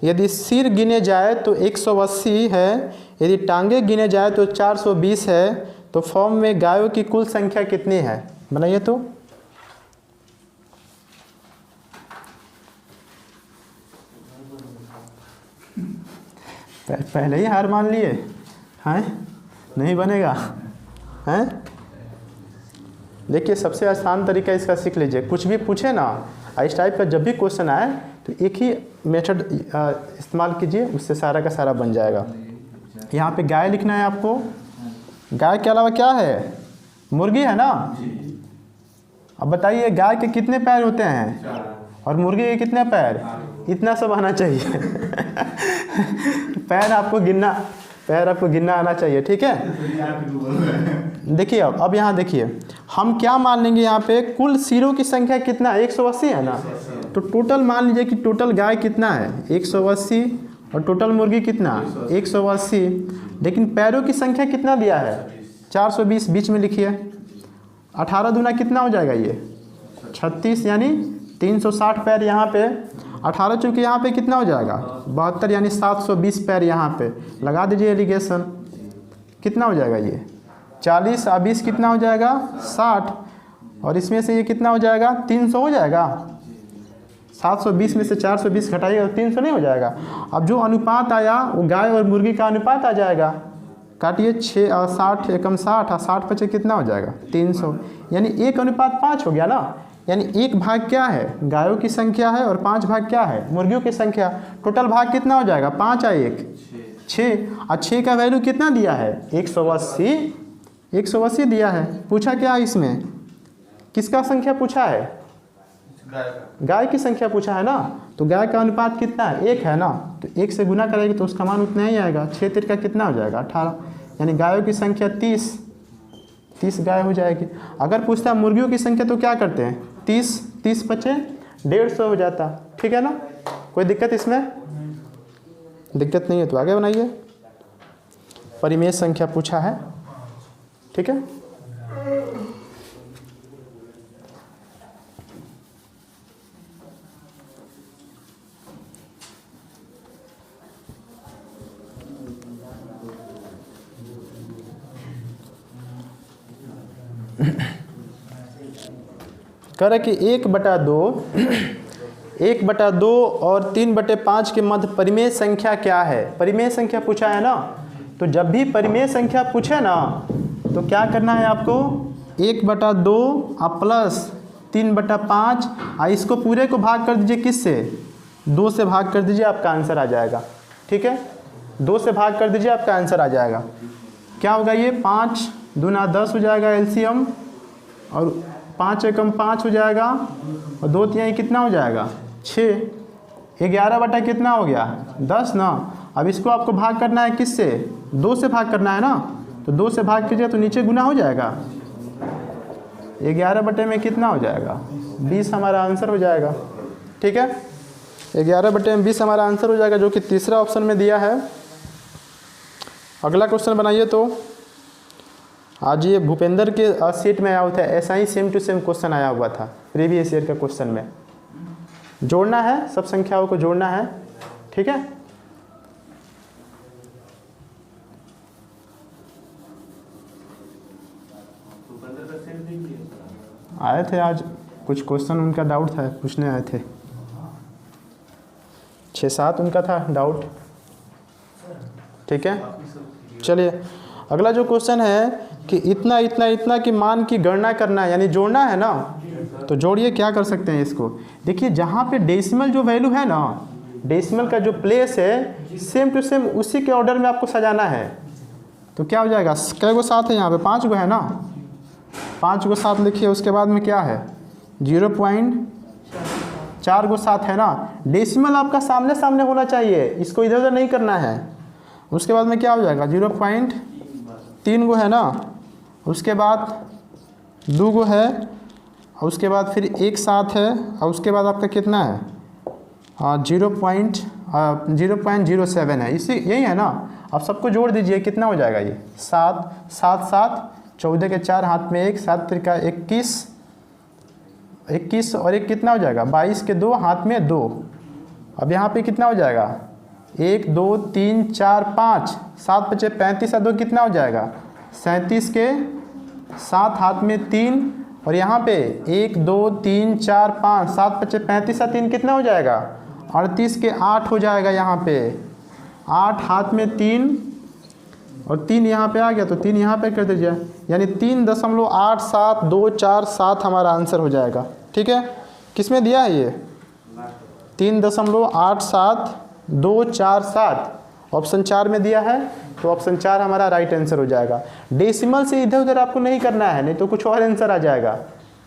यदि सिर गिने जाए तो 180 है, यदि टांगे गिने जाए तो 420 है, तो फॉर्म में गायों की कुल संख्या कितनी है? बनाइए तो। पहले ही हार मान लिए हैं, नहीं बनेगा हैं? देखिए सबसे आसान तरीका इसका सीख लीजिए। कुछ भी पूछे ना इस टाइप का, जब भी क्वेश्चन आए तो एक ही मेथड इस्तेमाल कीजिए, उससे सारा का सारा बन जाएगा। यहाँ पे गाय लिखना है आपको। गाय के अलावा क्या है? मुर्गी है ना। अब बताइए गाय के कितने पैर होते हैं और मुर्गी के कितने पैर? इतना सब आना चाहिए। पैर आपको गिनना आना चाहिए, ठीक है। देखिए अब यहाँ देखिए हम क्या मान लेंगे, यहाँ पे कुल सिरों की संख्या कितना है? 180 है ना। तो टोटल मान लीजिए कि टोटल गाय कितना है? 180 और टोटल मुर्गी कितना? 180। लेकिन पैरों की संख्या कितना दिया है? 420 बीच में लिखिए। 18 दूना कितना हो जाएगा? ये 36 यानी 360 पैर यहाँ पे। 18 चूँकि यहाँ पे कितना हो जाएगा? 72 यानी 720 पैर यहाँ पे लगा दीजिए एलिगेशन। कितना हो जाएगा ये? 40 और 20 कितना हो जाएगा? 60। और इसमें से ये कितना हो जाएगा? 300 हो जाएगा। 720 में से 420 घटाइएगा तो 300 नहीं हो जाएगा। अब जो अनुपात आया वो गाय और मुर्गी का अनुपात आ जाएगा। काटिए 6 और 60 एकम 60 और 60 पचे कितना हो जाएगा? 300 यानी 1:5 हो गया ना। यानी 1 भाग क्या है? गायों की संख्या है और 5 भाग क्या है? मुर्गियों की संख्या। टोटल भाग कितना हो जाएगा? 5 और 1 6। और 6 का वैल्यू कितना दिया है? 180 दिया है। पूछा क्या है इसमें? किसका संख्या पूछा है? गाय की संख्या पूछा है ना। तो गाय का अनुपात कितना है? 1 है ना। तो 1 से गुना करेंगे तो उसका मान उतना ही आएगा। 6 तिरका कितना हो जाएगा? 18। यानी गायों की संख्या 30 गाय हो जाएगी। अगर पूछता है मुर्गियों की संख्या तो क्या करते हैं? 30 पचे 150 हो जाता। ठीक है ना। कोई दिक्कत इसमें? दिक्कत नहीं है तो आगे बनाइए। परिमेय संख्या पूछा है, ठीक है। कह रहा कि 1/2 और 3/5 के मध्य परिमेय संख्या क्या है? परिमेय संख्या पूछा है ना। तो जब भी परिमेय संख्या पूछे ना तो क्या करना है आपको? 1/2 प्लस 3/5 इसको पूरे को भाग कर दीजिए। किससे? 2 से भाग कर दीजिए, आपका आंसर आ जाएगा। ठीक है, 2 से भाग कर दीजिए, आपका आंसर आ जाएगा। क्या होगा ये? 5 दूना 10 हो जाएगा एलसीएम, और 5 एकम 5 हो जाएगा, और 2 तिहाई कितना हो जाएगा? 6। 11 बटा कितना हो गया? 10 ना। अब इसको आपको भाग करना है किससे? 2 से भाग करना है ना। तो 2 से भाग कीजिए तो नीचे गुना हो जाएगा। 11 बटे में कितना हो जाएगा? 20 हमारा आंसर हो जाएगा। ठीक है, 11 बटे में 20 हमारा आंसर हो जाएगा, जो कि तीसरा ऑप्शन में दिया है। अगला क्वेश्चन बनाइए। तो आज ये भूपेंद्र के सीट में आया हुआ था, ऐसा ही सेम टू सेम क्वेश्चन आया हुआ था प्रीवियस ईयर का क्वेश्चन में। जोड़ना है, सब संख्याओं को जोड़ना है। ठीक है, आए थे आज कुछ क्वेश्चन, उनका डाउट था, पूछने आए थे। 6-7 उनका था डाउट। ठीक है, चलिए अगला जो क्वेश्चन है कि इतना इतना इतना की मान की गणना करना है, यानी जोड़ना है ना। तो जोड़िए, क्या कर सकते हैं इसको? देखिए जहाँ पे डेसिमल जो वैल्यू है ना, डेसिमल का जो प्लेस है सेम टू सेम उसी के ऑर्डर में आपको सजाना है। तो क्या हो जाएगा? कै गो 7 है यहाँ पे? 5 गो है ना। 5 गो 7 लिखिए। उसके बाद में क्या है? 0.4 गो 7 है ना। डेसिमल आपका सामने सामने होना चाहिए, इसको इधर उधर नहीं करना है। उसके बाद में क्या हो जाएगा? 0.3 गो है ना। उसके बाद 2 गो है, और उसके बाद फिर 1 7 है, और उसके बाद आपका कितना है? 0.07 है। इसी यही है ना। अब सबको जोड़ दीजिए, कितना हो जाएगा ये? 7 7 7 14 के 4 हाथ में 1, 7 त्रिका 21 और 1 कितना हो जाएगा? 22 के 2 हाथ में 2। अब यहाँ पे कितना हो जाएगा? 1 2 3 4 5, 7 बचे 35 और 2 कितना हो जाएगा 37 के 7 हाथ में 3 और यहाँ पे 1 2 3 4 5, 7 बचे 35 और 3 कितना हो जाएगा 38 के 8 हो जाएगा। यहाँ पे 8 हाथ में 3 और 3 यहाँ पे आ गया तो 3 यहाँ पे कर दीजिए, यानी 3.8727 हमारा आंसर हो जाएगा। ठीक है, किस में दिया है ये 3.87247 ऑप्शन 4 में दिया है, तो ऑप्शन 4 हमारा राइट आंसर हो जाएगा। डेसिमल से इधर उधर आपको नहीं करना है, नहीं तो कुछ और आंसर आ जाएगा।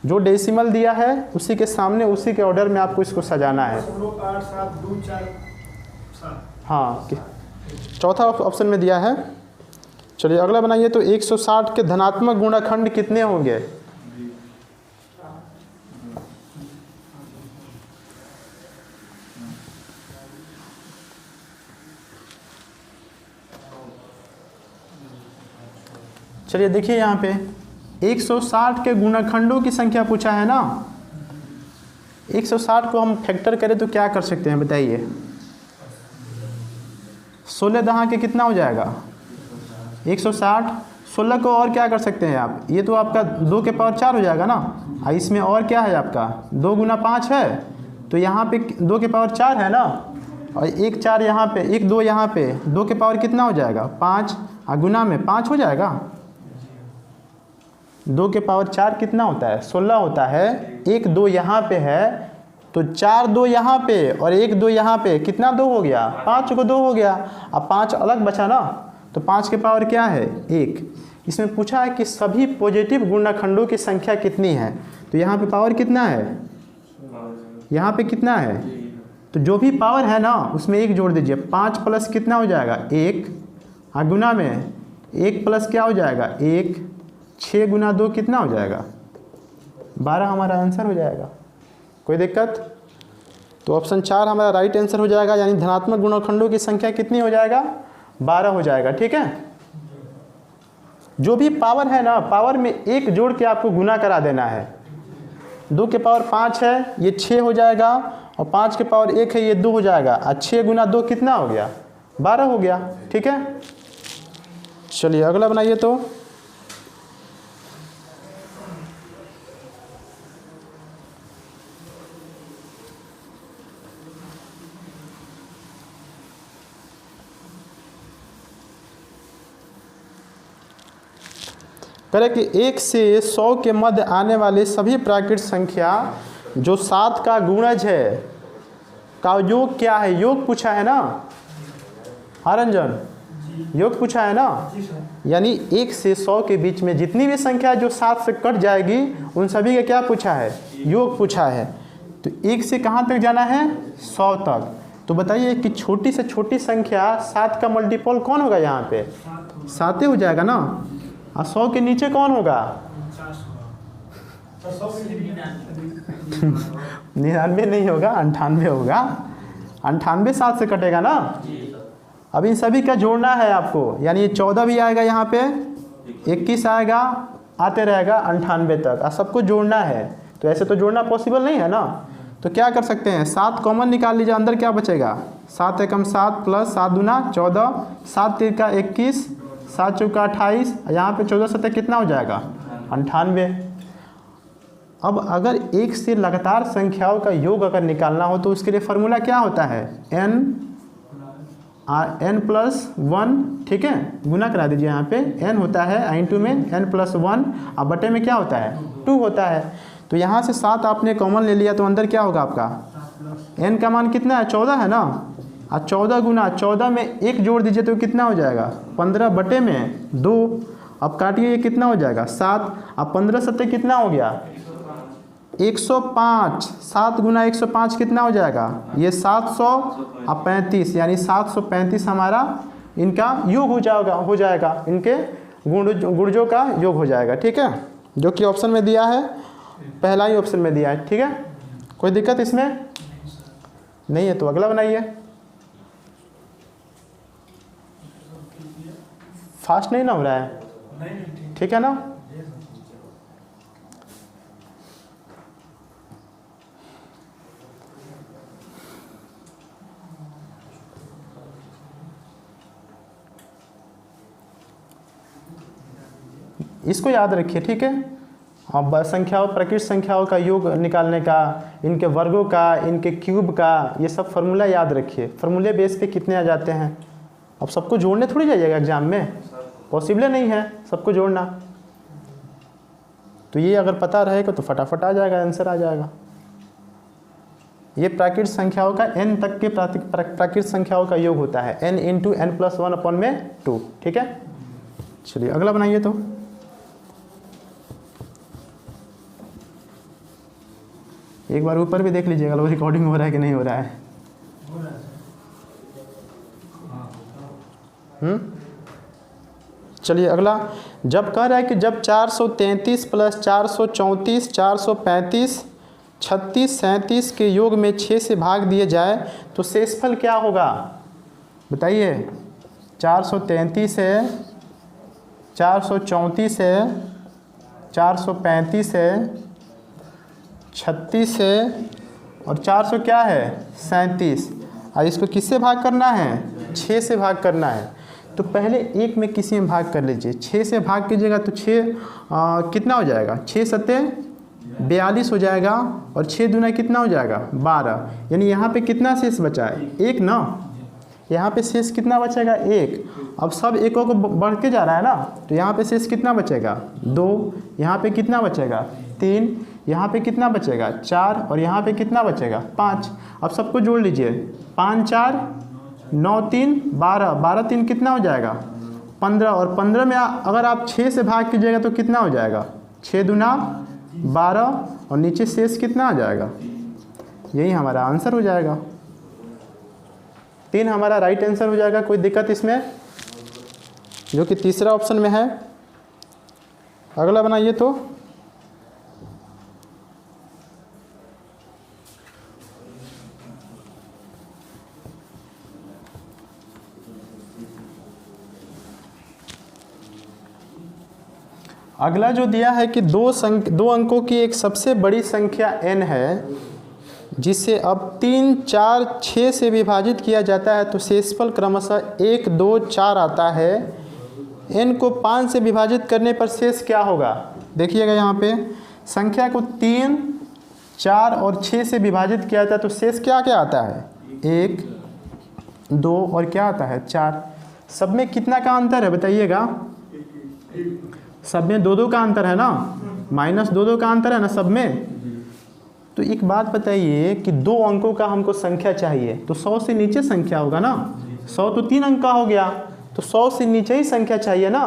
जो डेसिमल दिया है उसी के सामने उसी के ऑर्डर में आपको इसको सजाना है। 87247। हाँ, चौथा ऑप्शन में दिया है। चलिए अगला बनाइए। तो 160 के धनात्मक गुणनखंड कितने होंगे? चलिए देखिए यहाँ पे 160 के गुणनखंडों की संख्या पूछा है ना। 160 को हम फैक्टर करें तो क्या कर सकते हैं बताइए? 16 दहा के कितना हो जाएगा 160। 16 को और क्या कर सकते हैं आप? ये तो आपका 2 के पावर 4 हो जाएगा ना। इसमें और क्या है आपका 2 गुना 5 है, तो यहाँ पे 2 के पावर 4 है ना, और 1 4 यहाँ पे 1 2 यहाँ पे 2 के पावर कितना हो जाएगा 5, और गुना में 5 हो जाएगा। 2 के पावर 4 कितना होता है 16 होता है। 1 2 यहाँ पे है तो 4 2 यहाँ पे और 1 2 यहाँ पे कितना 2 हो गया 5 को 2 हो गया। अब 5 अलग बचा ना, तो 5 के पावर क्या है 1। इसमें पूछा है कि सभी पॉजिटिव गुणनखंडों की संख्या कितनी है, तो यहाँ पे पावर कितना है, यहाँ पे कितना है, तो जो भी पावर है ना उसमें 1 जोड़ दीजिए। 5 प्लस कितना हो जाएगा 1, और गुना में 1 प्लस क्या हो जाएगा 1, 6 गुना 2 कितना हो जाएगा 12 हमारा आंसर हो जाएगा। कोई दिक्कत? तो ऑप्शन 4 हमारा राइट आंसर हो जाएगा, यानी धनात्मक गुणनखंडों की संख्या कितनी हो जाएगा 12 हो जाएगा। ठीक है, जो भी पावर है ना पावर में 1 जोड़ के आपको गुना करा देना है। 2 के पावर 5 है ये 6 हो जाएगा, और 5 के पावर 1 है ये 2 हो जाएगा, और 6 गुना 2 कितना हो गया 12 हो गया। ठीक है, चलिए अगला बनाइए। तो करें कि 1 से 100 के मध्य आने वाली सभी प्राकृत संख्या जो 7 का गुणज है का योग क्या है? योग पूछा है ना रंजन, योग पूछा है ना। यानी 1 से 100 के बीच में जितनी भी संख्या जो 7 से कट जाएगी उन सभी का क्या पूछा है योग पूछा है। तो 1 से कहाँ तक जाना है 100 तक। तो बताइए कि छोटी से छोटी संख्या 7 का मल्टीपल कौन होगा? यहाँ पे 7 हो जाएगा ना, और 100 के नीचे कौन होगा 99 नहीं होगा 98 होगा। 98 7 से कटेगा ना। अब इन सभी का जोड़ना है आपको, यानी ये 14 भी आएगा यहाँ पे, 21 आएगा, आते रहेगा 98 तक, और सबको जोड़ना है। तो ऐसे तो जोड़ना पॉसिबल नहीं है ना। तो क्या कर सकते हैं 7 कॉमन निकाल लीजिए, अंदर क्या बचेगा 7 एकम 7 प्लस 7 दूना 14, 7 3 का 21, 7 चौका 28, यहाँ पे 14 सतह कितना हो जाएगा 98। अब अगर 1 से लगातार संख्याओं का योग अगर निकालना हो तो उसके लिए फॉर्मूला क्या होता है n प्लस 1। ठीक है, गुना करा दीजिए। यहाँ पे n होता है इंटू में n प्लस 1, अब बटे में क्या होता है 2 होता है। तो यहाँ से 7 आपने कॉमन ले लिया तो अंदर क्या होगा आपका n का मान कितना है 14 है ना, और 14 गुना 14 में 1 जोड़ दीजिए तो कितना हो जाएगा 15 बटे में 2। अब काटिए ये कितना हो जाएगा 7, अब 15 सत्ते कितना हो गया 105। 7 गुना 105 कितना हो जाएगा ये 735, यानी 735 हमारा इनका योग हो जाएगा इनके गुणजों का योग हो जाएगा। ठीक है, जो कि ऑप्शन में दिया है, पहला ही ऑप्शन में दिया है। ठीक है, कोई दिक्कत इसमें नहीं है। तो अगला बनाइए। फास्ट नहीं ना हो रहा है, ठीक है ना। इसको याद रखिए, ठीक है। अब संख्याओं, प्रकृत संख्याओं का योग निकालने का, इनके वर्गों का, इनके क्यूब का, ये सब फार्मूला याद रखिए। फार्मूले बेस पे कितने आ जाते हैं। अब सबको जोड़ने थोड़ी जाइएगा एग्जाम में, पॉसिबल नहीं है सबको जोड़ना। तो ये अगर पता रहेगा तो फटाफट आ जाएगा, आंसर आ जाएगा। ये प्राकृत संख्याओं का n तक के प्राकृत संख्याओं का योग होता है, n into n plus 1 upon में 2, ठीक है। चलिए अगला बनाइए। तो एक बार ऊपर भी देख लीजिएगा वो रिकॉर्डिंग हो रहा है कि नहीं हो रहा है। चलिए अगला, जब कह रहा है कि जब 433 प्लस 434, 435, 36, 37 के योग में 6 से भाग दिए जाए तो शेषफल क्या होगा बताइए। 433 है, 434 है, 435 है, 36 है और 400 क्या है 37। और इसको किससे भाग करना है, 6 से भाग करना है। तो पहले एक में किसी में भाग कर लीजिए, 6 से भाग कीजिएगा तो 6 कितना हो जाएगा, 6 सत्ते 42 हो जाएगा और 6 दूना कितना हो जाएगा 12। यानी यहाँ पे कितना शेष बचा है, 1 ना। यहाँ पे शेष कितना बचेगा 1। अब सब एकों को बढ़ के जा रहा है ना, तो यहाँ पे शेष कितना बचेगा 2, यहाँ पे कितना बचेगा 3, यहाँ पे कितना बचेगा 4 और यहाँ पे कितना बचेगा 5। अब सबको जोड़ लीजिए, 5 4 9 3 12, 12 3 कितना हो जाएगा 15 और 15 में अगर आप 6 से भाग कीजिएगा तो कितना हो जाएगा 6 दूना 12 और नीचे शेष कितना आ जाएगा, यही हमारा आंसर हो जाएगा। 3 हमारा राइट आंसर हो जाएगा। कोई दिक्कत इसमें, जो कि तीसरा ऑप्शन में है। अगला बनाइए। तो अगला जो दिया है कि दो अंकों की एक सबसे बड़ी संख्या n है जिसे अब 3 4 6 से विभाजित किया जाता है तो शेषफल क्रमशः 1 2 4 आता है। n को 5 से विभाजित करने पर शेष क्या होगा। देखिएगा यहाँ पे संख्या को 3 4 और 6 से विभाजित किया जाता है तो शेष क्या क्या आता है 1 2 और क्या आता है 4। सब में कितना का अंतर है बताइएगा, सब में 2 2 का अंतर है ना, -2 2 का अंतर है ना सब में। तो एक बात बताइए कि 2 अंकों का हमको संख्या चाहिए तो 100 से नीचे संख्या होगा ना। 100 तो 3 अंक का हो गया, तो 100 से नीचे ही संख्या चाहिए ना।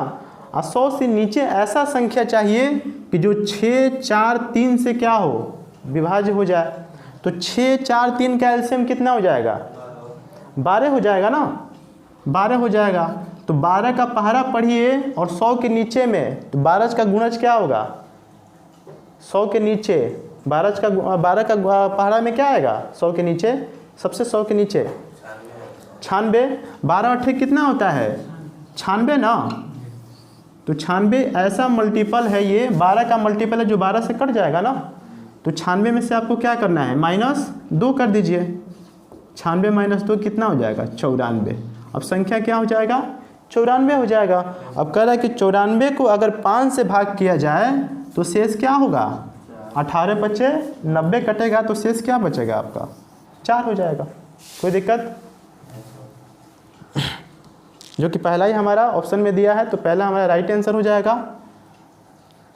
और 100 से नीचे ऐसा संख्या चाहिए कि जो 6 4 3 से क्या हो विभाज्य हो जाए। तो 6 4 3 का एलसीएम कितना हो जाएगा 12 हो जाएगा ना, 12 हो जाएगा। तो 12 का पहाड़ा पढ़िए और 100 के नीचे में, तो 12 का गुणज क्या होगा 100 के नीचे, 12 का पहाड़ा में क्या आएगा 100 के नीचे, सबसे 100 के नीचे 96। 12 8 कितना होता है 96 ना। तो 96 ऐसा मल्टीपल है, ये 12 का मल्टीपल है जो 12 से कट जाएगा ना। तो 96 में से आपको क्या करना है -2 कर दीजिए। 96 - 2 कितना हो जाएगा 94। अब संख्या क्या हो जाएगा 94 हो जाएगा। अब कह रहा है कि 94 को अगर 5 से भाग किया जाए तो शेष क्या होगा 18 बचे 90 कटेगा तो शेष क्या बचेगा आपका 4 हो जाएगा। कोई दिक्कत, जो कि पहला ही हमारा ऑप्शन में दिया है तो पहला हमारा राइट आंसर हो जाएगा।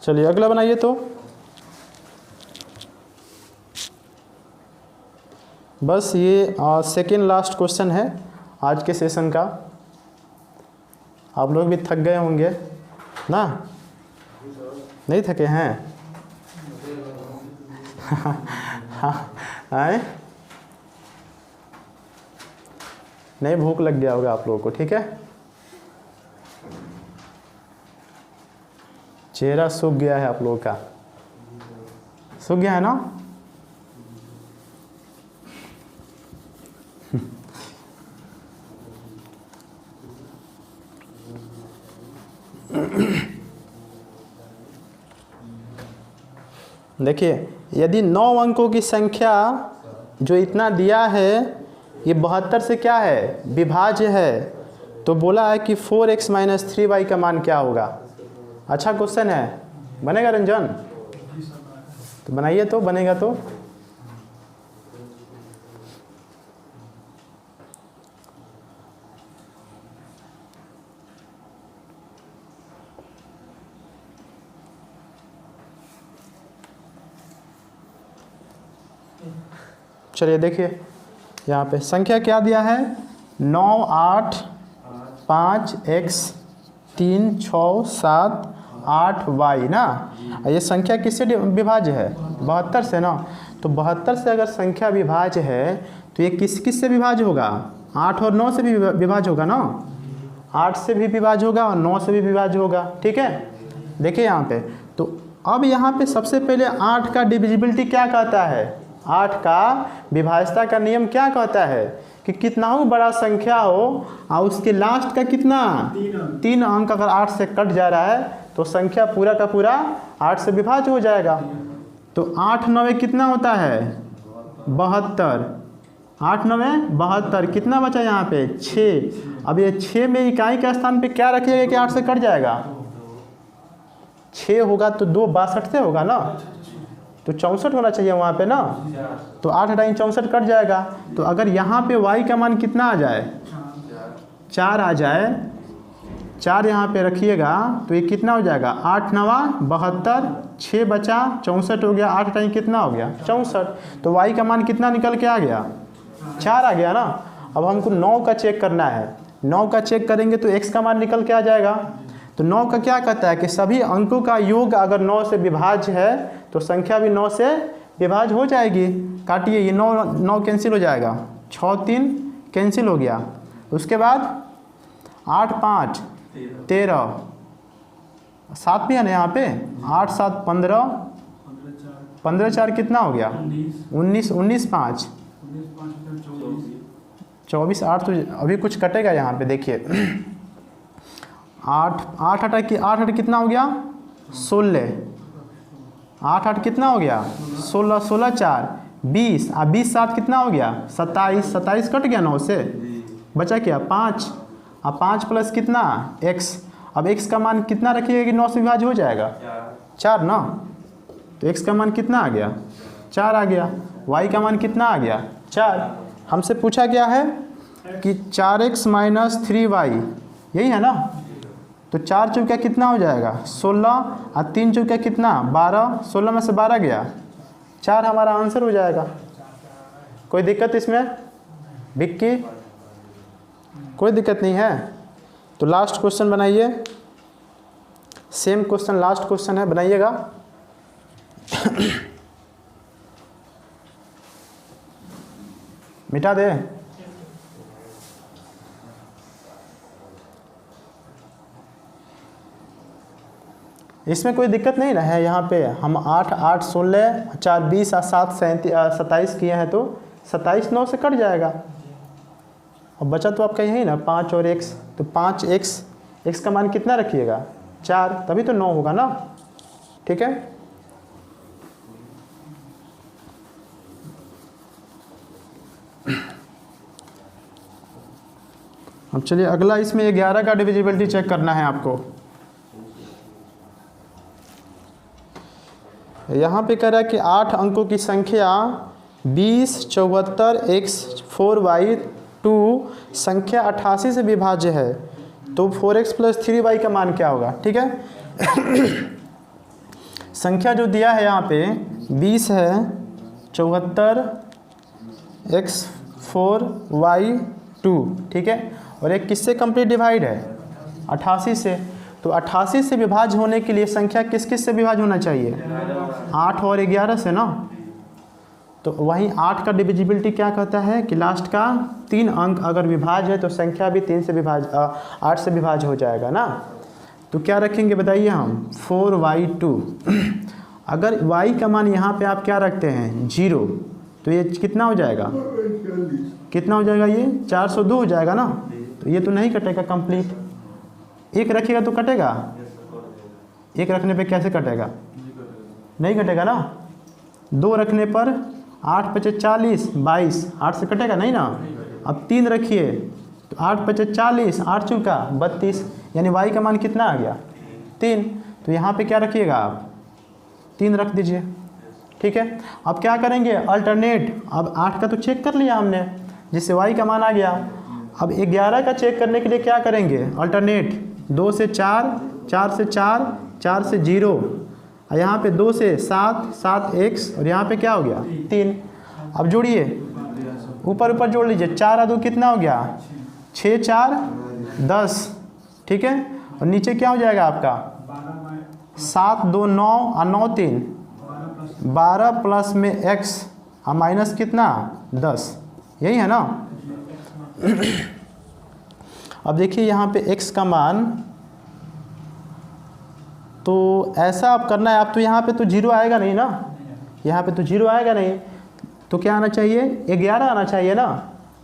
चलिए अगला बनाइए। तो बस ये सेकेंड लास्ट क्वेश्चन है आज के सेशन का। आप लोग भी थक गए होंगे ना, नहीं थके हैं आए नहीं, भूख लग गया होगा आप लोगों को, ठीक है। चेहरा सूख गया है आप लोगों का, सूख गया है ना। देखिए यदि 9 अंकों की संख्या जो इतना दिया है ये 72 से क्या है विभाज्य है, तो बोला है कि 4x - 3y का मान क्या होगा। अच्छा क्वेश्चन है, बनेगा रंजन? तो बनाइए, तो बनेगा तो। चलिए देखिए यहाँ पे संख्या क्या दिया है, 9 8 5 x 3 6 7 8 y ना। ये संख्या किससे विभाज्य है? 72 से ना। तो 72 से अगर संख्या विभाज्य है तो ये किस किस से विभाज्य होगा? 8 और 9 से भी विभाज्य होगा ना। 8 से भी विभाज्य होगा और 9 से भी विभाज्य होगा। ठीक है, देखिए यहाँ पे। तो अब यहाँ पे सबसे पहले 8 का डिविजिबिलिटी क्या कहता है? 8 का विभाज्यता का नियम क्या कहता है कि कितना हो बड़ा संख्या हो और उसके लास्ट का कितना 3 अंक अगर 8 से कट जा रहा है तो संख्या पूरा का पूरा 8 से विभाज्य हो जाएगा। तो 8 9 कितना होता है? 72। 8 9 72, कितना बचा यहाँ पे? 6। अब ये 6 में इकाई के स्थान पे क्या रखिएगा कि 8 से कट जाएगा? 6 होगा तो 2 62 से होगा ना, तो 64 होना चाहिए वहाँ पे ना। तो 8 हटाएंगे 64 कट जाएगा। तो अगर यहाँ पे y का मान कितना आ जाए? 4 आ जाए, 4 यहाँ पे रखिएगा तो ये कितना हो जाएगा? 8 9 72, 6 बचा 64 हो गया, 8 हटाएंगे कितना हो गया? 64। तो y का मान कितना निकल के आ गया? 4 आ गया ना। अब हमको 9 का चेक करना है। 9 का चेक करेंगे तो x का मान निकल के आ जाएगा। तो 9 का क्या कहता है कि सभी अंकों का योग अगर 9 से विभाज्य है तो संख्या भी 9 से विभाज्य हो जाएगी। काटिए, ये 9 कैंसिल हो जाएगा, 6 3 कैंसिल हो गया। उसके बाद 8 5 13, 7 भी है ना यहाँ पे, 8 7 15, 15 4 कितना हो गया? 19, 19 5 24, 8 तो अभी कुछ कटेगा यहाँ पे। देखिए 8 8 कितना हो गया? 16। 8 8 कितना हो गया? 16 16 4 20, 20 7 कितना हो गया? 27। 27 कट गया 9 से, बचा क्या? 5। अब 5 प्लस कितना? x। अब x का मान कितना रखिएगा कि 9 से विभाज्य हो जाएगा? 4 ना। तो x का मान कितना आ गया? 4 आ गया। y का मान कितना आ गया? 4। हमसे पूछा गया है कि 4x - 3y, यही है ना। तो 4 चौका कितना हो जाएगा? 16 और 3 चौका कितना? 12। 16 में से 12 गया, 4 हमारा आंसर हो जाएगा। कोई दिक्कत इसमें विक्की? कोई दिक्कत नहीं है। तो लास्ट क्वेश्चन बनाइए, सेम क्वेश्चन लास्ट क्वेश्चन है, बनाइएगा। मिटा दे। इसमें कोई दिक्कत नहीं ना है। यहाँ पे हम 8 8 16 4 20 और 7 27 किए हैं तो 27 9 से कट जाएगा। और बचा तो आपका यही ना 5 और x, तो 5x का मान कितना रखिएगा? 4, तभी तो 9 होगा ना। ठीक है, अब चलिए अगला, इसमें 11 का डिविजिबिलिटी चेक करना है आपको। यहाँ पे कह रहा है कि 8 अंकों की संख्या 20 74 x 4y 2 संख्या 88 से विभाज्य है, तो 4x + 3y का मान क्या होगा? ठीक है। संख्या जो दिया है यहाँ पे 20 है, 74 x 4y 2, ठीक है। और एक किससे कंप्लीट डिवाइड है? 88 से। तो 88 से विभाज्य होने के लिए संख्या किस किस से विभाज्य होना चाहिए? 8 और 11 से ना। तो वहीं 8 का डिविजिबिलिटी क्या कहता है कि लास्ट का 3 अंक अगर विभाज्य है तो संख्या भी 8 से विभाज्य हो जाएगा ना। तो क्या रखेंगे बताइए हम? 4y2। अगर y का मान यहाँ पे आप क्या रखते हैं? 0, तो ये कितना हो जाएगा? कितना हो जाएगा? ये 402 हो जाएगा ना। तो ये तो नहीं कटेगा कंप्लीट। 1 रखिएगा तो कटेगा? 1 रखने पे कैसे कटेगा? नहीं कटेगा ना। 2 रखने पर 8 × 5 = 40, 22, 8 से कटेगा नहीं ना। अब 3 रखिए तो 8 × 5 = 40, 8 चौका 32, यानी y का मान कितना आ गया? 3। तो यहाँ पे क्या रखिएगा आप 3 रख दीजिए, ठीक है। अब क्या करेंगे अल्टरनेट, अब 8 का तो चेक कर लिया हमने जिससे y का मान आ गया। अब 11 का चेक करने के लिए क्या करेंगे अल्टरनेट, 2 से 4, 4 से 4, 4 से 0, और यहाँ पे 2 से 7, 7 x, और यहाँ पे क्या हो गया 3। अब जोड़िए, ऊपर ऊपर जोड़ लीजिए, 4 और 2 कितना हो गया 6, 4 10, ठीक है। और नीचे क्या हो जाएगा आपका 7, 2 9 और 9 3 12 प्लस में x और माइनस कितना 10, यही है ना। अब देखिए यहाँ पे x का मान, तो ऐसा आप करना है, आप तो यहाँ पे तो 0 आएगा नहीं ना, यहाँ पे तो 0 आएगा नहीं, तो क्या आना चाहिए 11 आना चाहिए ना।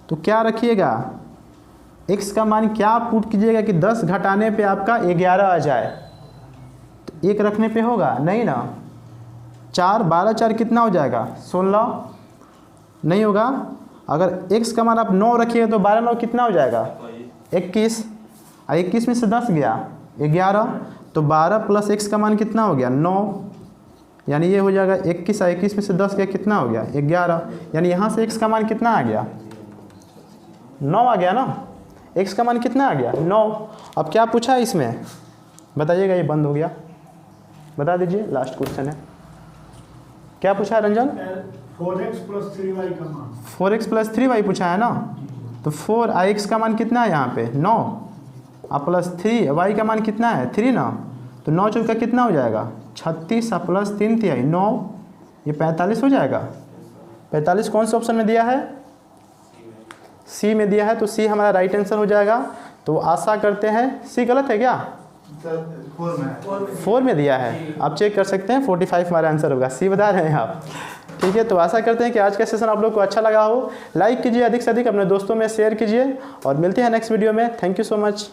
तो क्या रखिएगा x का मान क्या पुट कीजिएगा कि 10 घटाने पे आपका 11 आ जाए, तो 1 रखने पे होगा नहीं ना। 4 12 4 कितना हो जाएगा 16, नहीं होगा। अगर x का मान आप 9 रखिएगा तो 12 9 कितना हो जाएगा 21, और 21 में से 10 गया 11, तो 12 प्लस x का मान कितना हो गया 9, यानी ये हो जाएगा 21, और 21 में से 10 गया कितना हो गया 11, यानी यहाँ से x का मान कितना आ गया 9 आ गया ना। x का मान कितना आ गया 9। अब क्या पूछा है इसमें बताइएगा, ये बंद हो गया, बता दीजिए, लास्ट क्वेश्चन है। क्या पूछा है रंजन 4x प्लस 3y का मान, 4x प्लस 3y पूछा है ना। तो 4 x का मान कितना है यहाँ पे 9, और प्लस 3 y का मान कितना है 3 ना। तो 9 चौका कितना हो जाएगा 36, और प्लस 3 3 9, ये 45 हो जाएगा। 45 कौन से ऑप्शन में दिया है सी में दिया है, तो सी हमारा राइट आंसर हो जाएगा। तो आशा करते हैं सी गलत है क्या 4 में दिया है, आप चेक कर सकते हैं 45 हमारा आंसर होगा, सी बता रहे हैं आप, ठीक है। तो आशा करते हैं कि आज का सेशन आप लोग को अच्छा लगा हो। लाइक कीजिए, अधिक से अधिक अपने दोस्तों में शेयर कीजिए, और मिलते हैं नेक्स्ट वीडियो में। Thank you so much.